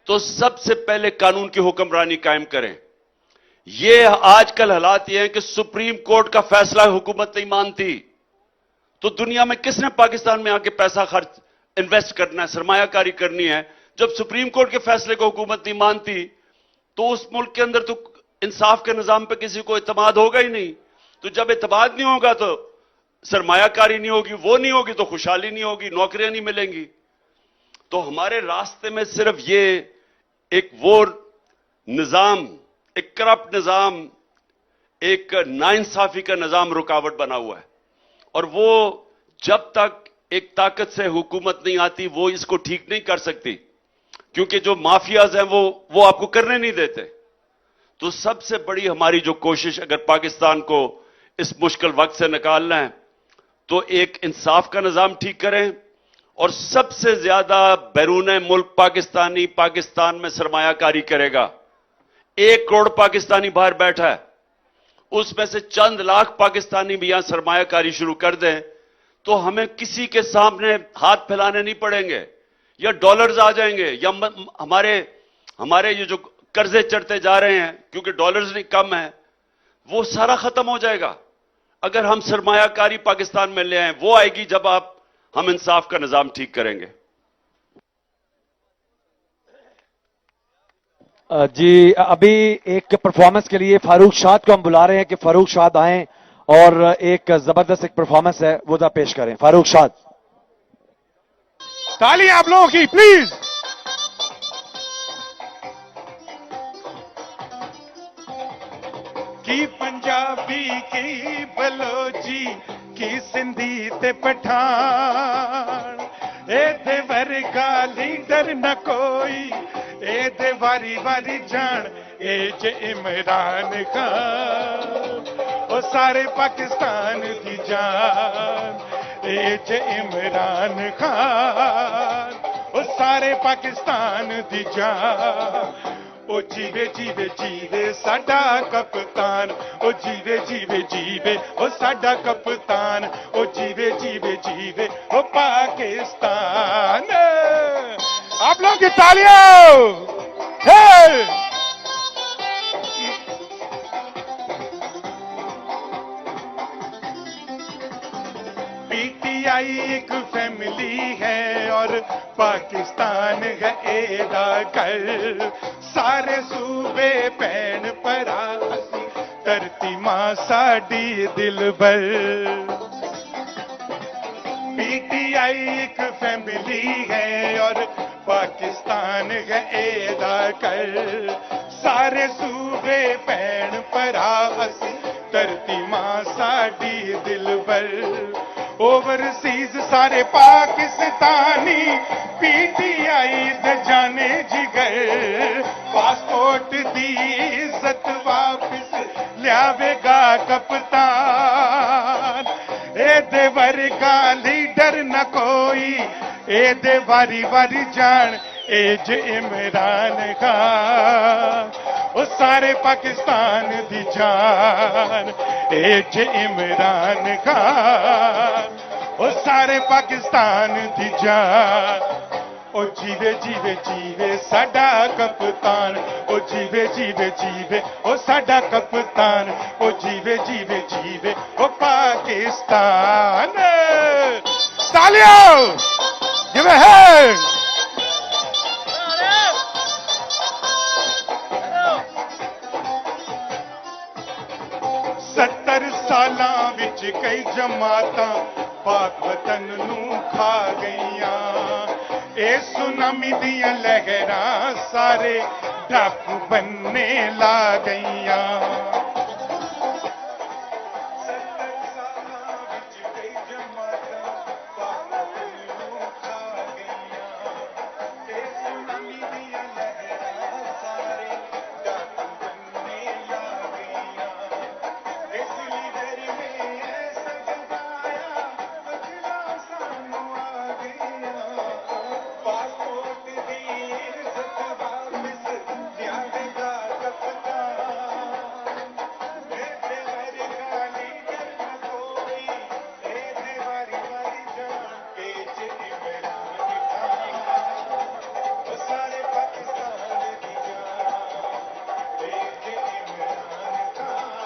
तो सबसे पहले कानून की हुक्मरानी कायम करें। ये आजकल हालात ये हैं कि सुप्रीम कोर्ट का फैसला हुकूमत नहीं मानती, तो दुनिया में किसने पाकिस्तान में आके पैसा खर्च इन्वेस्ट करना है, सरमायाकारी करनी है? जब सुप्रीम कोर्ट के फैसले को हुकूमत नहीं मानती तो उस मुल्क के अंदर तो इंसाफ के निजाम पे किसी को इत्मीनान होगा ही नहीं। तो जब इत्मीनान नहीं होगा तो सरमायाकारी नहीं होगी, वो नहीं होगी तो खुशहाली नहीं होगी, नौकरियां नहीं मिलेंगी। तो हमारे रास्ते में सिर्फ ये एक वो निजाम, एक करप्ट निजाम, एक नाइंसाफी का निजाम रुकावट बना हुआ है। और वो जब तक एक ताकत से हुकूमत नहीं आती वो इसको ठीक नहीं कर सकती, क्योंकि जो माफियाज हैं वो आपको करने नहीं देते। तो सबसे बड़ी हमारी जो कोशिश, अगर पाकिस्तान को इस मुश्किल वक्त से निकालना है तो एक इंसाफ का निजाम ठीक करें, और सबसे ज्यादा बैरून मुल्क पाकिस्तान में सरमायाकारी करेगा। 1 करोड़ पाकिस्तानी बाहर बैठा है, उसमें से चंद लाख पाकिस्तानी भी यहां सरमायाकारी शुरू कर दें तो हमें किसी के सामने हाथ फैलाने नहीं पड़ेंगे, या डॉलर्स आ जाएंगे, या हमारे ये जो कर्जे चढ़ते जा रहे हैं क्योंकि डॉलर्स नहीं कम है, वो सारा खत्म हो जाएगा अगर हम सरमायाकारी पाकिस्तान में ले आए। वो आएगी जब हम इंसाफ का निजाम ठीक करेंगे। जी, अभी एक परफॉर्मेंस के लिए फारूक शाद को हम बुला रहे हैं कि फारूक शाद आए और एक जबरदस्त एक परफॉर्मेंस है वो पेश करें। फारूक शाद, ताली आप लोगों की प्लीज। की पंजाबी की बलोची की सिंधी ते पठान, ए वर्गा लीडर न कोई, ए वारी वारी जान ए जे इमरान खान, ओ सारे पाकिस्तान दी जान ए जे इमरान खान, ओ सारे पाकिस्तान दी जान। ओ जीवे जीवे जीवे साडा कप्तान, ओ जीवे जीवे जीवे ओ साडा कप्तान, ओ जीवे जीवे जीवे ओ पाकिस्तान। आप लोग की तालियां। पीटीआई एक फैमिली है और पाकिस्तान है एदा घर, सारे सूबे पैन परा असी धरती मां साडी दिलबर। पीटीआई एक फैमिली है और पाकिस्तान है एदा घर, सारे सूबे पैन परा असी धरती मां साडी दिलबर। ओवरसीज सारे पाकिस्तानी पीटीआई दे जाने जिगर, पासपोर्ट दी इज्जत वापस लियावेगा कप्तान, ए वर्गा लीडर न कोई, ए वारी वारी जान ए जे इमरान खान, ओ सारे पाकिस्तान दी जान ए जे इमरान खान, ओ सारे पाकिस्तान दी जान ओ जीवे जीवे जीवे साडा कप्तान ओ जीवे जीवे जीवे ओ साडा कप्तान ओ जीवे जीवे जीवे ओ पाकिस्तान तालियों गिव अ हैंड 70 ਸਾਲਾਂ ਵਿੱਚ ਕਈ ਜਮਾਤਾਂ ਪਾਕ ਵਤਨ ਨੂੰ ਖਾ ਗਈਆਂ ਇਹ ਸੁਨਾਮੀ ਦੀਆਂ ਲਹਿਰਾਂ ਸਾਰੇ ਡਾਕੂ ਬੰਨੇ ਲਾ ਗਈਆਂ 70 ਸਾਲਾਂ ਵਿੱਚ ਕਈ ਜਮਾਤਾਂ ਪਾਕ ਵਤਨ ਨੂੰ ਖਾ ਗਈਆਂ ਇਹ ਸੁਨਾਮੀ ਦੀਆਂ ਲਹਿਰਾਂ ਸਾਰੇ ਡਾਕੂ ਬੰਨੇ ਲਾ ਗਈਆਂ ਇਸ ਲੀਡਰ ਨੇ ਐਸਾ ਜਗਾਇਆ ਅਜਲਾ ਸਾਨੂੰ ਆ ਗਈਆਂ ਪਾਸਪੋਰਟ ਦੀ ਇੱਜ਼ਤ ਵਾਪਸ ਲਿਆਵੇਗਾ ਕਪਤਾਨ ਇਹਦੇ ਵਰਗਾ ਲੀਡਰ ਨਾ ਕੋਈ ਇਹਦੇ ਵਾਰੀ ਵਾਰੀ ਜਾਣ ਕੇ ਇਮਰਾਨ ਖਾਨ ਉਹ ਸਾਰੇ ਪਾਕਿਸਤਾਨ ਦੀ ਜਾਨ ਇਹਦੇ ਇਮਰਾਨ ਖਾਨ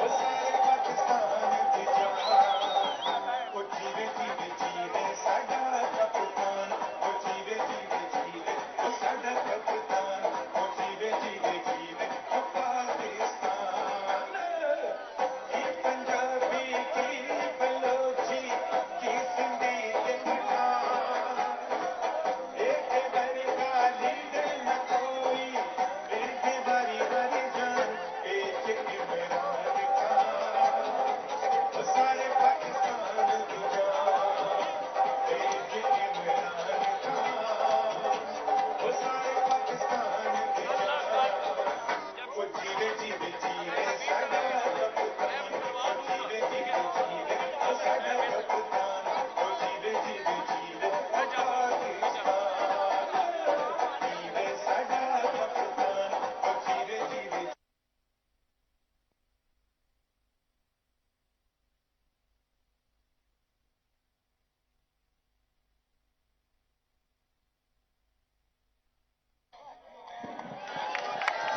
ਉਹ ਸਾਰੇ ਪਾਕਿਸਤਾਨ ਦੀ ਜਾਨ ਉਹ ਜੀਵੇ ਜੀਵੇ ਜੀਵੇ ਸਾਡਾ ਕਪਤਾਨ ਉਹ ਜੀਵੇ ਜੀਵੇ ਜੀਵੇ ਉਹ ਸਾਡਾ ਕਪਤਾਨ ਉਹ ਜੀਵੇ ਜੀਵੇ ਜੀਵੇ ਉਹ ਪਾਕਿਸਤਾਨ ਕੀ ਪੰਜਾਬੀ ਕੀ ਬਲੋਚੀ ਕੀ ਸਿੰਧੀ ਤੇ ਪਠਾਨ ਇਹਦੇ ਵਰਗਾ ਲੀਡਰ ਨਾ ਕੋਈ ਇਹਦੇ ਵਾਰੀ ਵਾਰੀ ਜਾਨ ਇਹ ਇਮਰਾਨ ਖਾਨ ਉਹ ਸਾਰੇ ਪਾਕਿਸਤਾਨ ਦੀ ਜਾਨ ਇਹ ਇਮਰਾਨ ਖਾਨ ਉਹ ਸਾਰੇ ਪਾਕਿਸਤਾਨ ਦੀ ਜਾਨ ਉਹ ਜੀਵੇ ਜੀਵੇ ਜੀਵੇ ਸਾਡਾ ਕਪਤਾਨ ਉਹ ਜੀਵੇ ਜੀਵੇ ਜੀਵੇ ਉਹ ਸਾਡਾ ਕਪਤਾਨ ਉਹ ਜੀਵੇ ਜੀਵੇ ਜੀਵੇ ਉਹ ਪਾਕਿਸਤਾਨ ਜੀਵੇ ਸਾਡਾ ਕਪਤਾਨ ਉਹ ਜੀਵੇ ਜੀਵੇ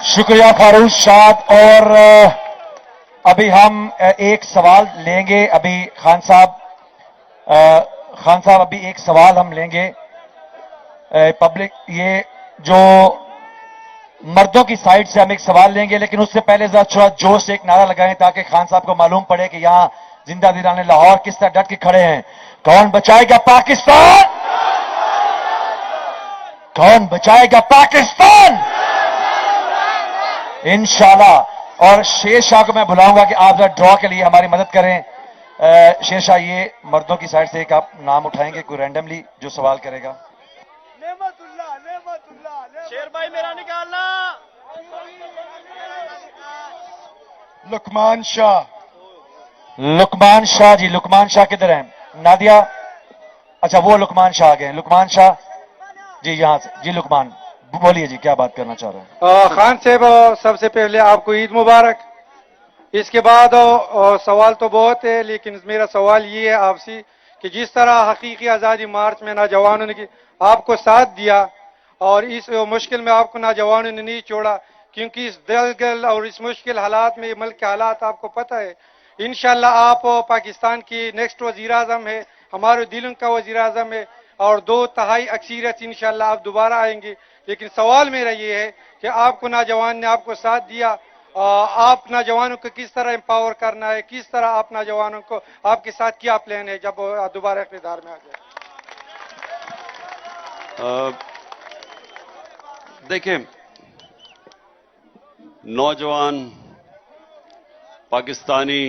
शुक्रिया फारूक शाद। और अभी हम एक सवाल लेंगे। अभी खान साहब अभी एक सवाल हम लेंगे पब्लिक, ये जो मर्दों की साइड से हम एक सवाल लेंगे, लेकिन उससे पहले जरा थोड़ा जोश से एक नारा लगाएं ताकि खान साहब को मालूम पड़े कि यहां जिंदा दिलाने लाहौर किस तरह डट के खड़े हैं। कौन बचाएगा पाकिस्तान? कौन बचाएगा पाकिस्तान? इंशाल्लाह। और शेर शाह को मैं बुलाऊंगा कि आप जरा ड्रॉ के लिए हमारी मदद करें। शेर शाह, ये मर्दों की साइड से एक आप नाम उठाएंगे कोई रैंडमली जो सवाल करेगा। शेर भाई मेरा निकालना। लुकमान शाह। लुकमान शाह जी, लुकमान शाह किधर हैं? नादिया, अच्छा वो लुकमान शाह आ गए। लुकमान शाह जी यहां से। जी लुकमान, बोलिए जी, क्या बात करना चाह रहे हैं? खान साहब, सबसे पहले आपको ईद मुबारक। इसके बाद सवाल तो बहुत है, लेकिन मेरा सवाल ये है आपसे कि जिस तरह हकीकी आज़ादी मार्च में नौजवानों ने आपको साथ दिया और इस मुश्किल में आपको नौजवानों ने नहीं छोड़ा, क्योंकि इस दलगल और इस मुश्किल हालात में मुल्क के हालात आपको पता है। इंशाल्लाह आप पाकिस्तान की नेक्स्ट वजीर आज़म है, हमारे दिलों का वजीर आज़म है और 2/3 अक्सरियत इंशाल्लाह आप दोबारा आएंगे। लेकिन सवाल मेरा ये है कि आपको नौजवान ने आपको साथ दिया, आप नौजवानों को किस तरह एम्पावर करना है, किस तरह आप नौजवानों को, आपके साथ क्या प्लान है जब दोबारा इक़्तिदार में आ जाए? देखिए, नौजवान पाकिस्तानी,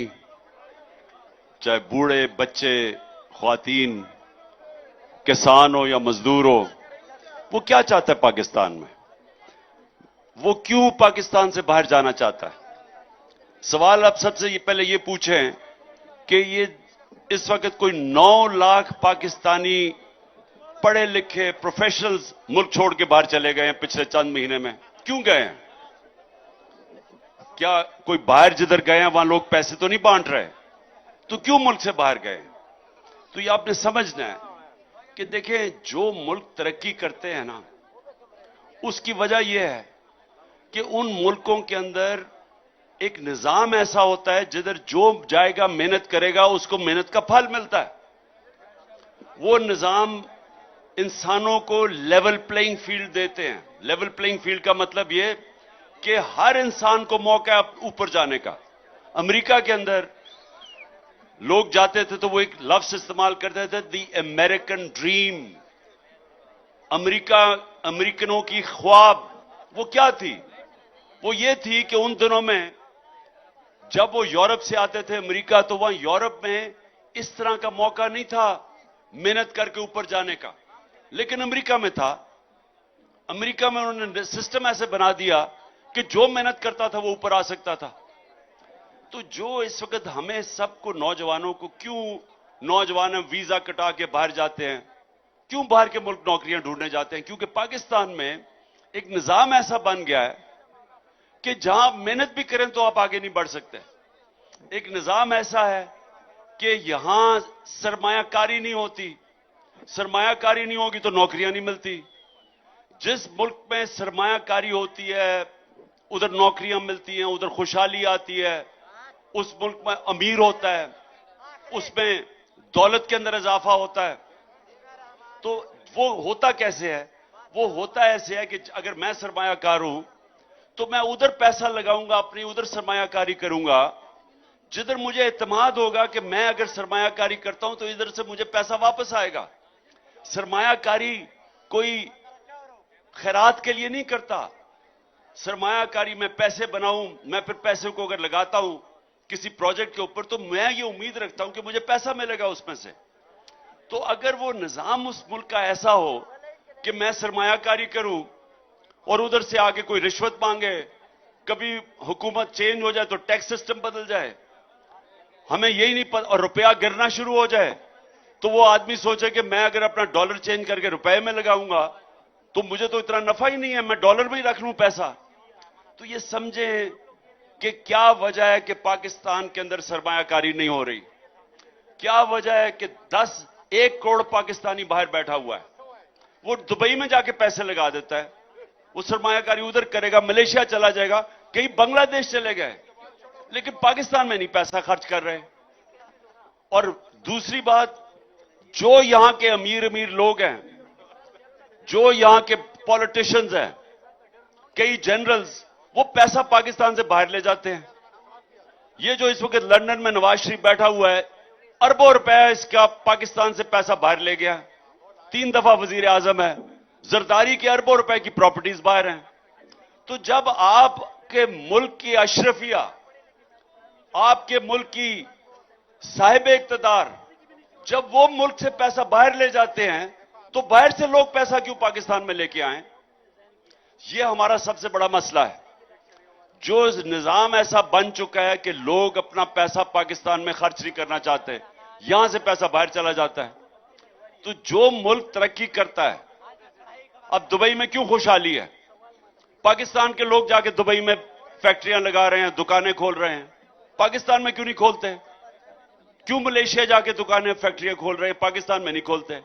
चाहे बूढ़े, बच्चे, ख्वातीन, किसान हो या मजदूर हो, वो क्या चाहता है पाकिस्तान में? वो क्यों पाकिस्तान से बाहर जाना चाहता है? सवाल आप सबसे पहले ये पूछें कि ये इस वक्त कोई 9 लाख पाकिस्तानी पढ़े लिखे प्रोफेशनल्स मुल्क छोड़ के बाहर चले गए हैं पिछले चंद महीने में। क्यों गए हैं? क्या कोई बाहर जिधर गए हैं वहां लोग पैसे तो नहीं बांट रहे? तो क्यों मुल्क से बाहर गए? तो ये आपने समझना है कि देखें, जो मुल्क तरक्की करते हैं ना, उसकी वजह यह है कि उन मुल्कों के अंदर एक निजाम ऐसा होता है जिधर जो जाएगा मेहनत करेगा उसको मेहनत का फल मिलता है। वो निजाम इंसानों को लेवल प्लेइंग फील्ड देते हैं। लेवल प्लेइंग फील्ड का मतलब यह कि हर इंसान को मौका है ऊपर जाने का। अमेरिका के अंदर लोग जाते थे तो वो एक लफ्ज इस्तेमाल करते थे, द अमेरिकन ड्रीम। अमेरिकनों की ख्वाब वो क्या थी? वो ये थी कि उन दिनों में जब वो यूरोप से आते थे अमेरिका, तो वहां यूरोप में इस तरह का मौका नहीं था मेहनत करके ऊपर जाने का, लेकिन अमेरिका में था। अमेरिका में उन्होंने सिस्टम ऐसे बना दिया कि जो मेहनत करता था वो ऊपर आ सकता था। तो जो इस वक्त हमें सबको, नौजवानों को, क्यों नौजवान वीजा कटा के बाहर जाते हैं, क्यों बाहर के मुल्क नौकरियां ढूंढने जाते हैं? क्योंकि पाकिस्तान में एक निजाम ऐसा बन गया है कि जहां आप मेहनत भी करें तो आप आगे नहीं बढ़ सकते। एक निजाम ऐसा है कि यहां सरमायाकारी नहीं होती। सरमायाकारी नहीं होगी तो नौकरियां नहीं मिलती। जिस मुल्क में सरमायाकारी होती है उधर नौकरियां मिलती हैं, उधर खुशहाली आती है, उस मुल्क में अमीर होता है, उसमें दौलत के अंदर इजाफा होता है। तो वो होता कैसे है? वो होता ऐसे है कि अगर मैं सरमायाकार हूं तो मैं उधर पैसा लगाऊंगा, अपनी उधर सरमायाकारी करूंगा जिधर मुझे इत्मीनान होगा कि मैं अगर सरमायाकारी करता हूं तो इधर से मुझे पैसा वापस आएगा। सरमायाकारी कोई खैरात के लिए नहीं करता। सरमायाकारी मैं पैसे बनाऊं, मैं फिर पैसे को अगर लगाता हूं किसी प्रोजेक्ट के ऊपर तो मैं ये उम्मीद रखता हूं कि मुझे पैसा मिलेगा उसमें से। तो अगर वो निजाम उस मुल्क का ऐसा हो कि मैं सरमायाकारी करूं और उधर से आगे कोई रिश्वत मांगे, कभी हुकूमत चेंज हो जाए तो टैक्स सिस्टम बदल जाए, हमें यही नहीं पता, और रुपया गिरना शुरू हो जाए, तो वो आदमी सोचे कि मैं अगर अपना डॉलर चेंज करके रुपए में लगाऊंगा तो मुझे तो इतना नफा ही नहीं है, मैं डॉलर में ही रख लूं पैसा। तो ये समझें कि क्या वजह है कि पाकिस्तान के अंदर सरमायाकारी नहीं हो रही। क्या वजह है कि 1 करोड़ पाकिस्तानी बाहर बैठा हुआ है, वो दुबई में जाके पैसे लगा देता है, वो सरमायाकारी उधर करेगा, मलेशिया चला जाएगा, कहीं बांग्लादेश चले गए, लेकिन पाकिस्तान में नहीं पैसा खर्च कर रहे। और दूसरी बात, जो यहां के अमीर अमीर लोग हैं, जो यहां के पॉलिटिशियंस हैं, कई जनरल्स, वो पैसा पाकिस्तान से बाहर ले जाते हैं। ये जो इस वक्त लंदन में नवाज शरीफ बैठा हुआ है, अरबों रुपया इसका पाकिस्तान से पैसा बाहर ले गया, 3 दफा वजीर आजम है, जरदारी के अरबों रुपए की प्रॉपर्टीज बाहर हैं। तो जब आपके मुल्क की अशरफिया, आपके मुल्क की साहिब इक्तदार, जब वो मुल्क से पैसा बाहर ले जाते हैं तो बाहर से लोग पैसा क्यों पाकिस्तान में लेके आए? ये हमारा सबसे बड़ा मसला है। जो निजाम ऐसा बन चुका है कि लोग अपना पैसा पाकिस्तान में खर्च नहीं करना चाहते, यहां से पैसा बाहर चला जाता है। तो जो मुल्क तरक्की करता है, अब दुबई में क्यों खुशहाली है? पाकिस्तान के लोग जाके दुबई में फैक्ट्रियां लगा रहे हैं, दुकानें खोल रहे हैं, पाकिस्तान में क्यों नहीं खोलते? क्यों मलेशिया जाके दुकानें फैक्ट्रियां खोल रहे हैं, पाकिस्तान में नहीं खोलते?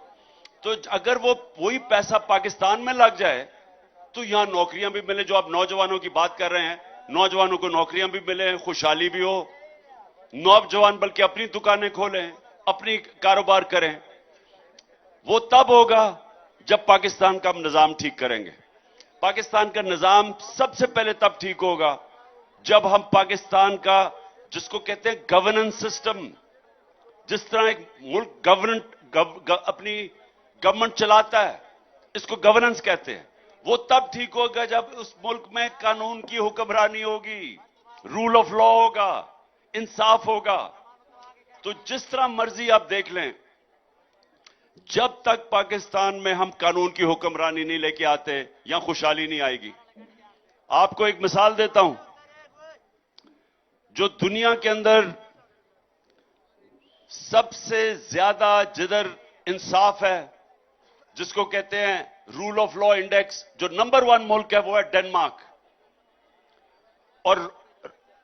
तो अगर वो वही पैसा पाकिस्तान में लग जाए तो यहां नौकरियां भी मिले, जो आप नौजवानों की बात कर रहे हैं, नौजवानों को नौकरियां भी मिले, खुशहाली भी हो, नौजवान बल्कि अपनी दुकानें खोलें, अपनी कारोबार करें। वो तब होगा जब पाकिस्तान का हम निजाम ठीक करेंगे। पाकिस्तान का निजाम सबसे पहले तब ठीक होगा जब हम पाकिस्तान का, जिसको कहते हैं गवर्नेंस सिस्टम, जिस तरह एक मुल्क अपनी गवर्नमेंट चलाता है, इसको गवर्नेंस कहते हैं, वो तब ठीक होगा जब उस मुल्क में कानून की हुक्मरानी होगी, रूल ऑफ लॉ होगा, इंसाफ होगा। तो जिस तरह मर्जी आप देख लें, जब तक पाकिस्तान में हम कानून की हुक्मरानी नहीं लेके आते, यहां खुशहाली नहीं आएगी। आपको एक मिसाल देता हूं, जो दुनिया के अंदर सबसे ज्यादा जिधर इंसाफ है, जिसको कहते हैं रूल ऑफ लॉ इंडेक्स, जो नंबर 1 मुल्क है वो है डेनमार्क, और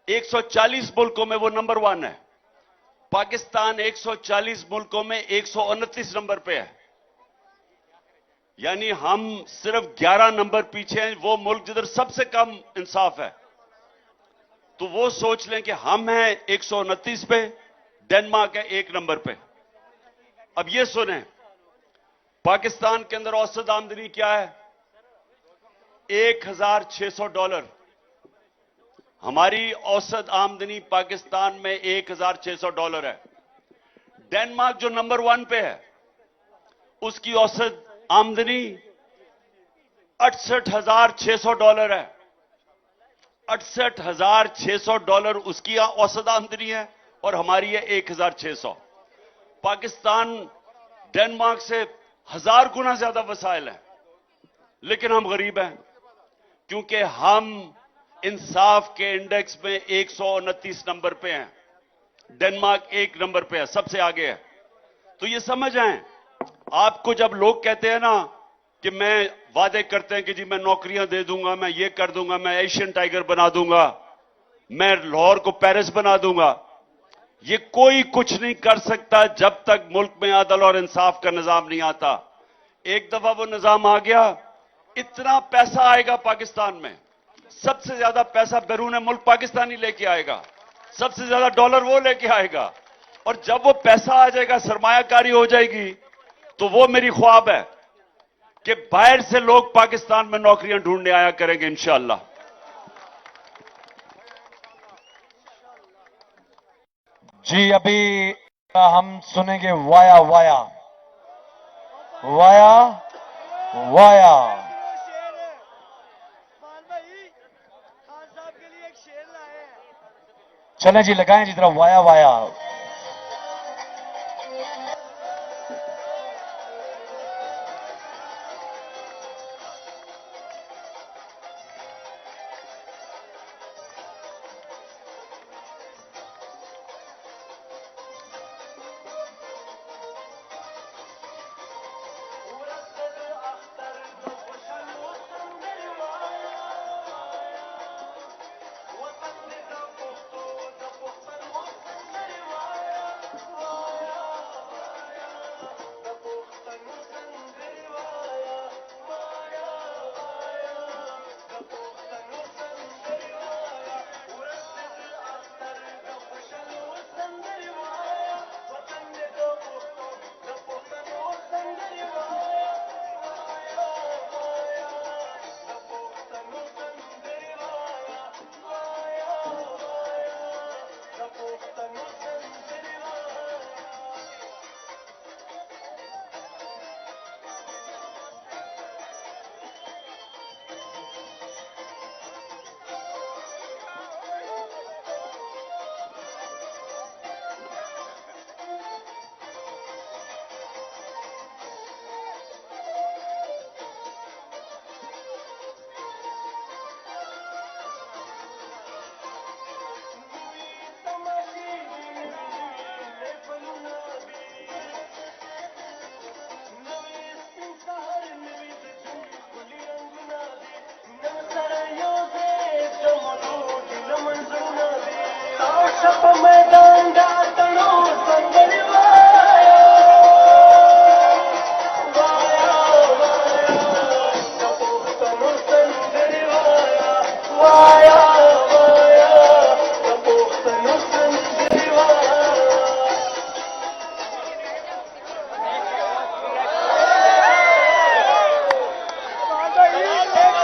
140 मुल्कों में वो नंबर 1 है। पाकिस्तान 140 मुल्कों में 129 नंबर पे है, यानी हम सिर्फ 11 नंबर पीछे हैं वो मुल्क जिधर सबसे कम इंसाफ है। तो वो सोच लें कि हम हैं 129 पे, डेनमार्क है 1 नंबर पे। अब ये सुने, पाकिस्तान के अंदर औसत आमदनी क्या है? $1,600। हमारी औसत आमदनी पाकिस्तान में $1,600 है। डेनमार्क जो नंबर 1 पे है उसकी औसत आमदनी $68,600 है। $68,600 उसकी औसत आमदनी है और हमारी है 1,600। पाकिस्तान डेनमार्क से 1000 गुना ज्यादा वसाइल है, लेकिन हम गरीब हैं क्योंकि हम इंसाफ के इंडेक्स में 129 नंबर पे हैं, डेनमार्क 1 नंबर पे है, सबसे आगे है। तो ये समझ आए, आपको जब लोग कहते हैं ना कि मैं वादे करते हैं कि जी मैं नौकरियां दे दूंगा, मैं ये कर दूंगा, मैं एशियन टाइगर बना दूंगा, मैं लाहौर को पेरिस बना दूंगा, ये कोई कुछ नहीं कर सकता जब तक मुल्क में अदल और इंसाफ का निजाम नहीं आता। एक दफा वो निजाम आ गया, इतना पैसा आएगा पाकिस्तान में, सबसे ज्यादा पैसा बैरून मुल्क पाकिस्तानी लेके आएगा, सबसे ज्यादा डॉलर वो लेके आएगा, और जब वो पैसा आ जाएगा, सरमायाकारी हो जाएगी, तो वो मेरी ख्वाब है कि बाहर से लोग पाकिस्तान में नौकरियां ढूंढने आया करेंगे इंशाअल्लाह। जी अभी हम सुनेंगे वाया वाया वाया वाया। चलें जी, लगाएं जी तरफ वाया वाया।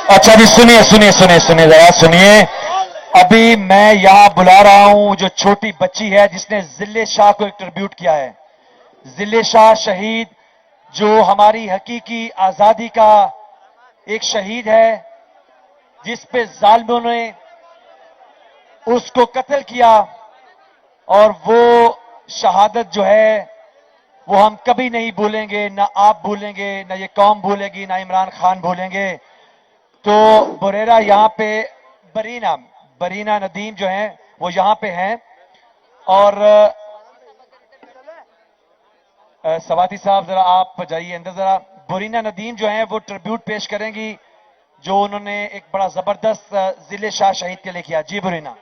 अच्छा जी, सुनिए सुनिए सुनिए सुनिए जरा सुनिए। अभी मैं यहां बुला रहा हूं जो छोटी बच्ची है जिसने जिले शाह को एक ट्रिब्यूट किया है। जिले शाह शहीद जो हमारी हकीकी आजादी का एक शहीद है, जिस पे जालिमों ने उसको कत्ल किया, और वो शहादत जो है वो हम कभी नहीं भूलेंगे, ना आप भूलेंगे, ना ये कौम भूलेगी, ना इमरान खान भूलेंगे। तो बुरेरा यहाँ पे बरीना नदीम जो हैं वो यहाँ पे हैं, और सवाती साहब जरा आप जाइए अंदर जरा। बरीना नदीम जो हैं वो ट्रिब्यूट पेश करेंगी जो उन्होंने एक बड़ा जबरदस्त जिले शाह शहीद के लिए किया। जी बरीना।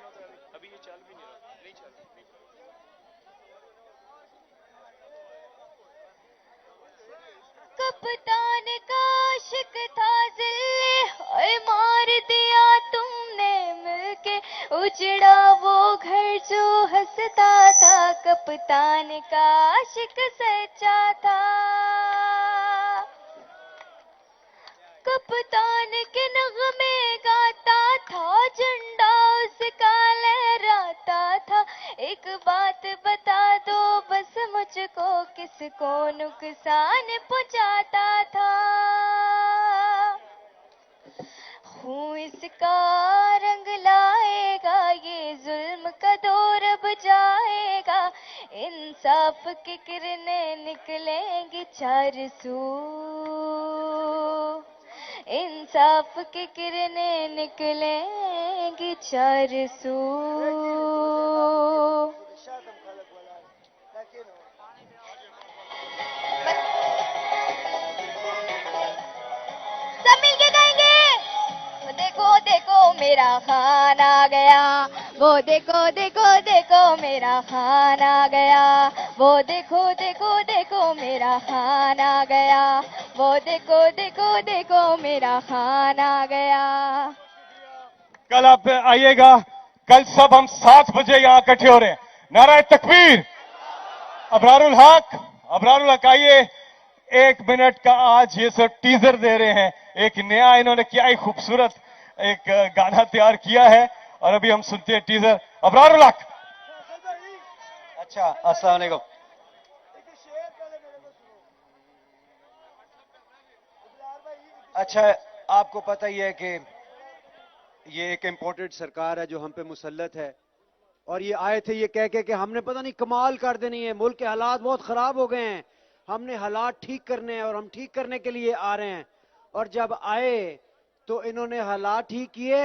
कप्तान का आशिक था जिल्ले, ओए मार दिया तुमने मिलके, उजड़ा वो घर जो हंसता था, कप्तान का आशिक सच्चा था। कप्तान के नगमे गाता था, झंडा उसका लहराता था। एक बात बता दो बस मुझको, किसको नुकसान पहुंचाता था। हूँ इसका रंग लाएगा, ये जुल्म का दौर अब जाएगा, इंसाफ की किरणें निकलेंगी चार सू, इंसाफ की किरणें निकलेंगी चार सू। सब मिलके गाएंगे। वो देखो देखो मेरा खान आ गया, वो देखो देखो देखो मेरा खान आ गया, वो देखो देखो देखो मेरा खान आ गया, वो देखो देखो देखो मेरा खान आ गया। कल आप आइएगा, कल सब हम 7 बजे यहां इकट्ठे हो रहे हैं। नाराए तकबीर, अबरारुल हक आइए। 1 मिनट का आज ये सब टीजर दे रहे हैं, एक नया इन्होंने क्या ही खूबसूरत एक गाना तैयार किया है, और अभी हम सुनते हैं टीजर। अबरारुल हक। अच्छा, अस्सलाम वालेकुम। अच्छा, आपको पता ही है कि ये एक इम्पोर्टेड सरकार है जो हम पे मुसल्लत है, और ये आए थे ये कह के कि हमने पता नहीं कमाल कर देनी है, मुल्क के हालात बहुत खराब हो गए हैं, हमने हालात ठीक करने हैं और हम ठीक करने के लिए आ रहे हैं। और जब आए तो इन्होंने हालात ठीक किए,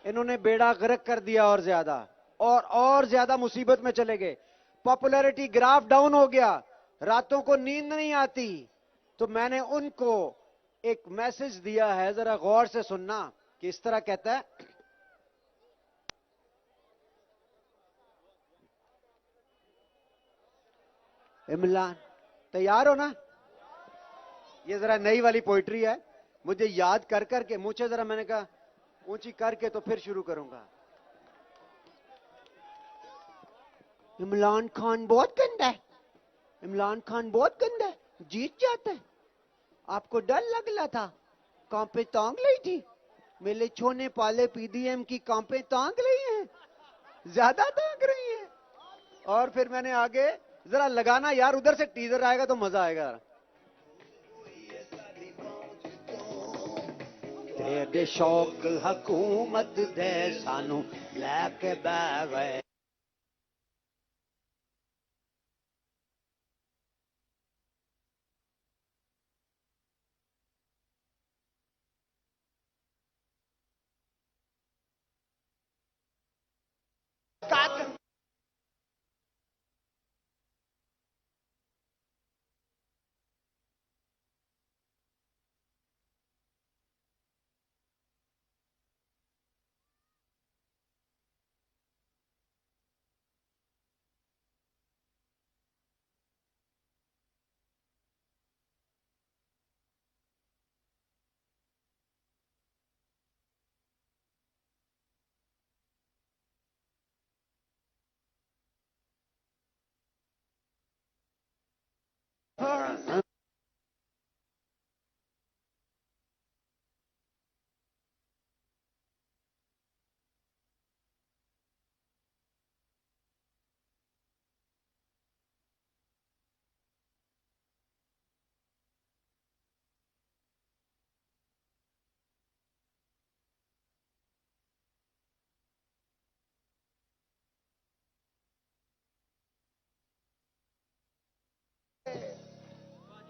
इन्होंने बेड़ा गर्क कर दिया और ज्यादा मुसीबत में चले गए। पॉपुलैरिटी ग्राफ डाउन हो गया, रातों को नींद नहीं आती। तो मैंने उनको एक मैसेज दिया है, जरा गौर से सुनना कि इस तरह कहता है। इमरान, तैयार हो ना? ये जरा नई वाली पोइट्री है, मुझे याद कर करके मुझे जरा, मैंने कहा ऊंची करके तो फिर शुरू करूंगा। इमरान खान बहुत गंदा है, इमरान खान बहुत गंदा है, जीत जाता है। आपको डर लग रहा था, कांपे तांग ली थी, मेरे छोने पाले पीडीएम की कांपे तांग रही हैं, ज्यादा तांग रही हैं। और फिर मैंने आगे जरा लगाना यार, उधर से टीजर आएगा तो मजा आएगा। तेरे शौक हुकूमत दे सानू लैके बह गए।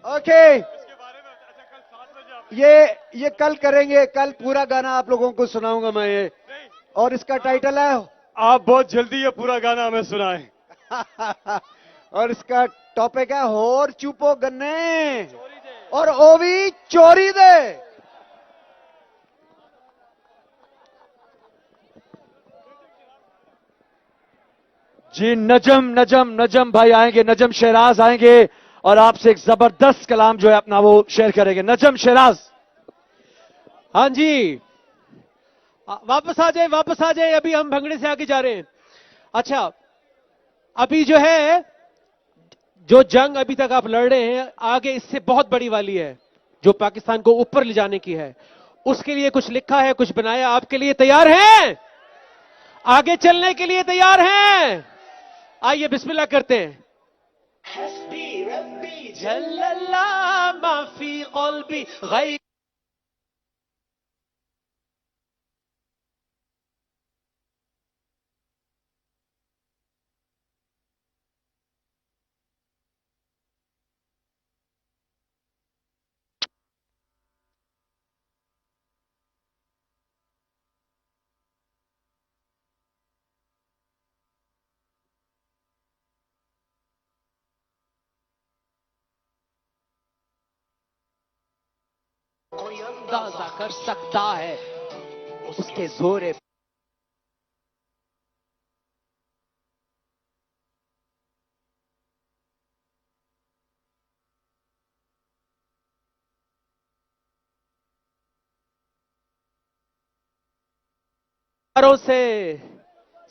ओके, ये कल करेंगे, कल पूरा गाना आप लोगों को सुनाऊंगा मैं ये, और इसका टाइटल है आप बहुत जल्दी ये पूरा गाना हमें सुनाएं। और इसका टॉपिक है होर चुपो गन्ने और ओवी चोरी दे। जी नजम भाई आएंगे, नजम शहराज आएंगे और आपसे एक जबरदस्त कलाम जो है अपना वो शेयर करेंगे। नजम शिराज। हाँ जी, वापस आ जाए, अभी हम भंगड़े से आगे जा रहे हैं। अच्छा, अभी जो है, जो जंग अभी तक आप लड़ रहे हैं, आगे इससे बहुत बड़ी वाली है, जो पाकिस्तान को ऊपर ले जाने की है। उसके लिए कुछ लिखा है, कुछ बनाया, आपके लिए तैयार हैं? आगे चलने के लिए तैयार हैं? आइए बिस्मिल्लाह करते हैं। हस्बी रब्बी जल्लल्लाह माफी क़ल्बी गैर कोई अंदाजा कर सकता है उसके जोरे। तारों से,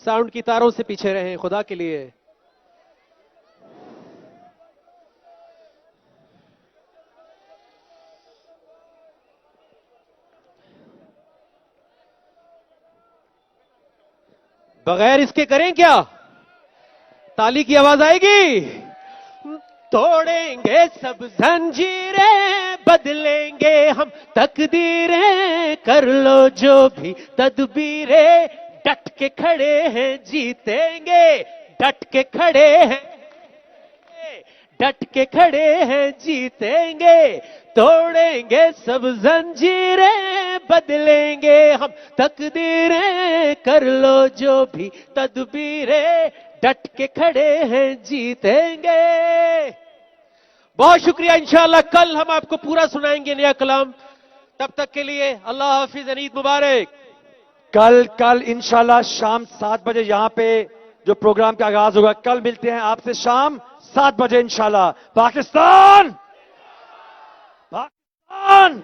साउंड की तारों से पीछे रहें खुदा के लिए। बगैर इसके करें क्या? ताली की आवाज आएगी। तोड़ेंगे सब जंजीरें, बदलेंगे हम तकदीरें, कर लो जो भी तदबीरें, डट के खड़े हैं जीतेंगे, डट के खड़े हैं, डट के खड़े हैं जीतेंगे। तोड़ेंगे सब जंजीरें, बदलेंगे हम तकदीरें, कर लो जो भी तदबीरें, डट के खड़े हैं जीतेंगे। बहुत शुक्रिया। इंशाअल्लाह कल हम आपको पूरा सुनाएंगे नया कलाम। तब तक के लिए अल्लाह हाफिज, ईद मुबारक। कल इंशाल्लाह शाम 7 बजे यहां पे जो प्रोग्राम का आगाज होगा, कल मिलते हैं आपसे शाम 7 बजे इंशाल्लाह। पाकिस्तान, पाकिस्तान।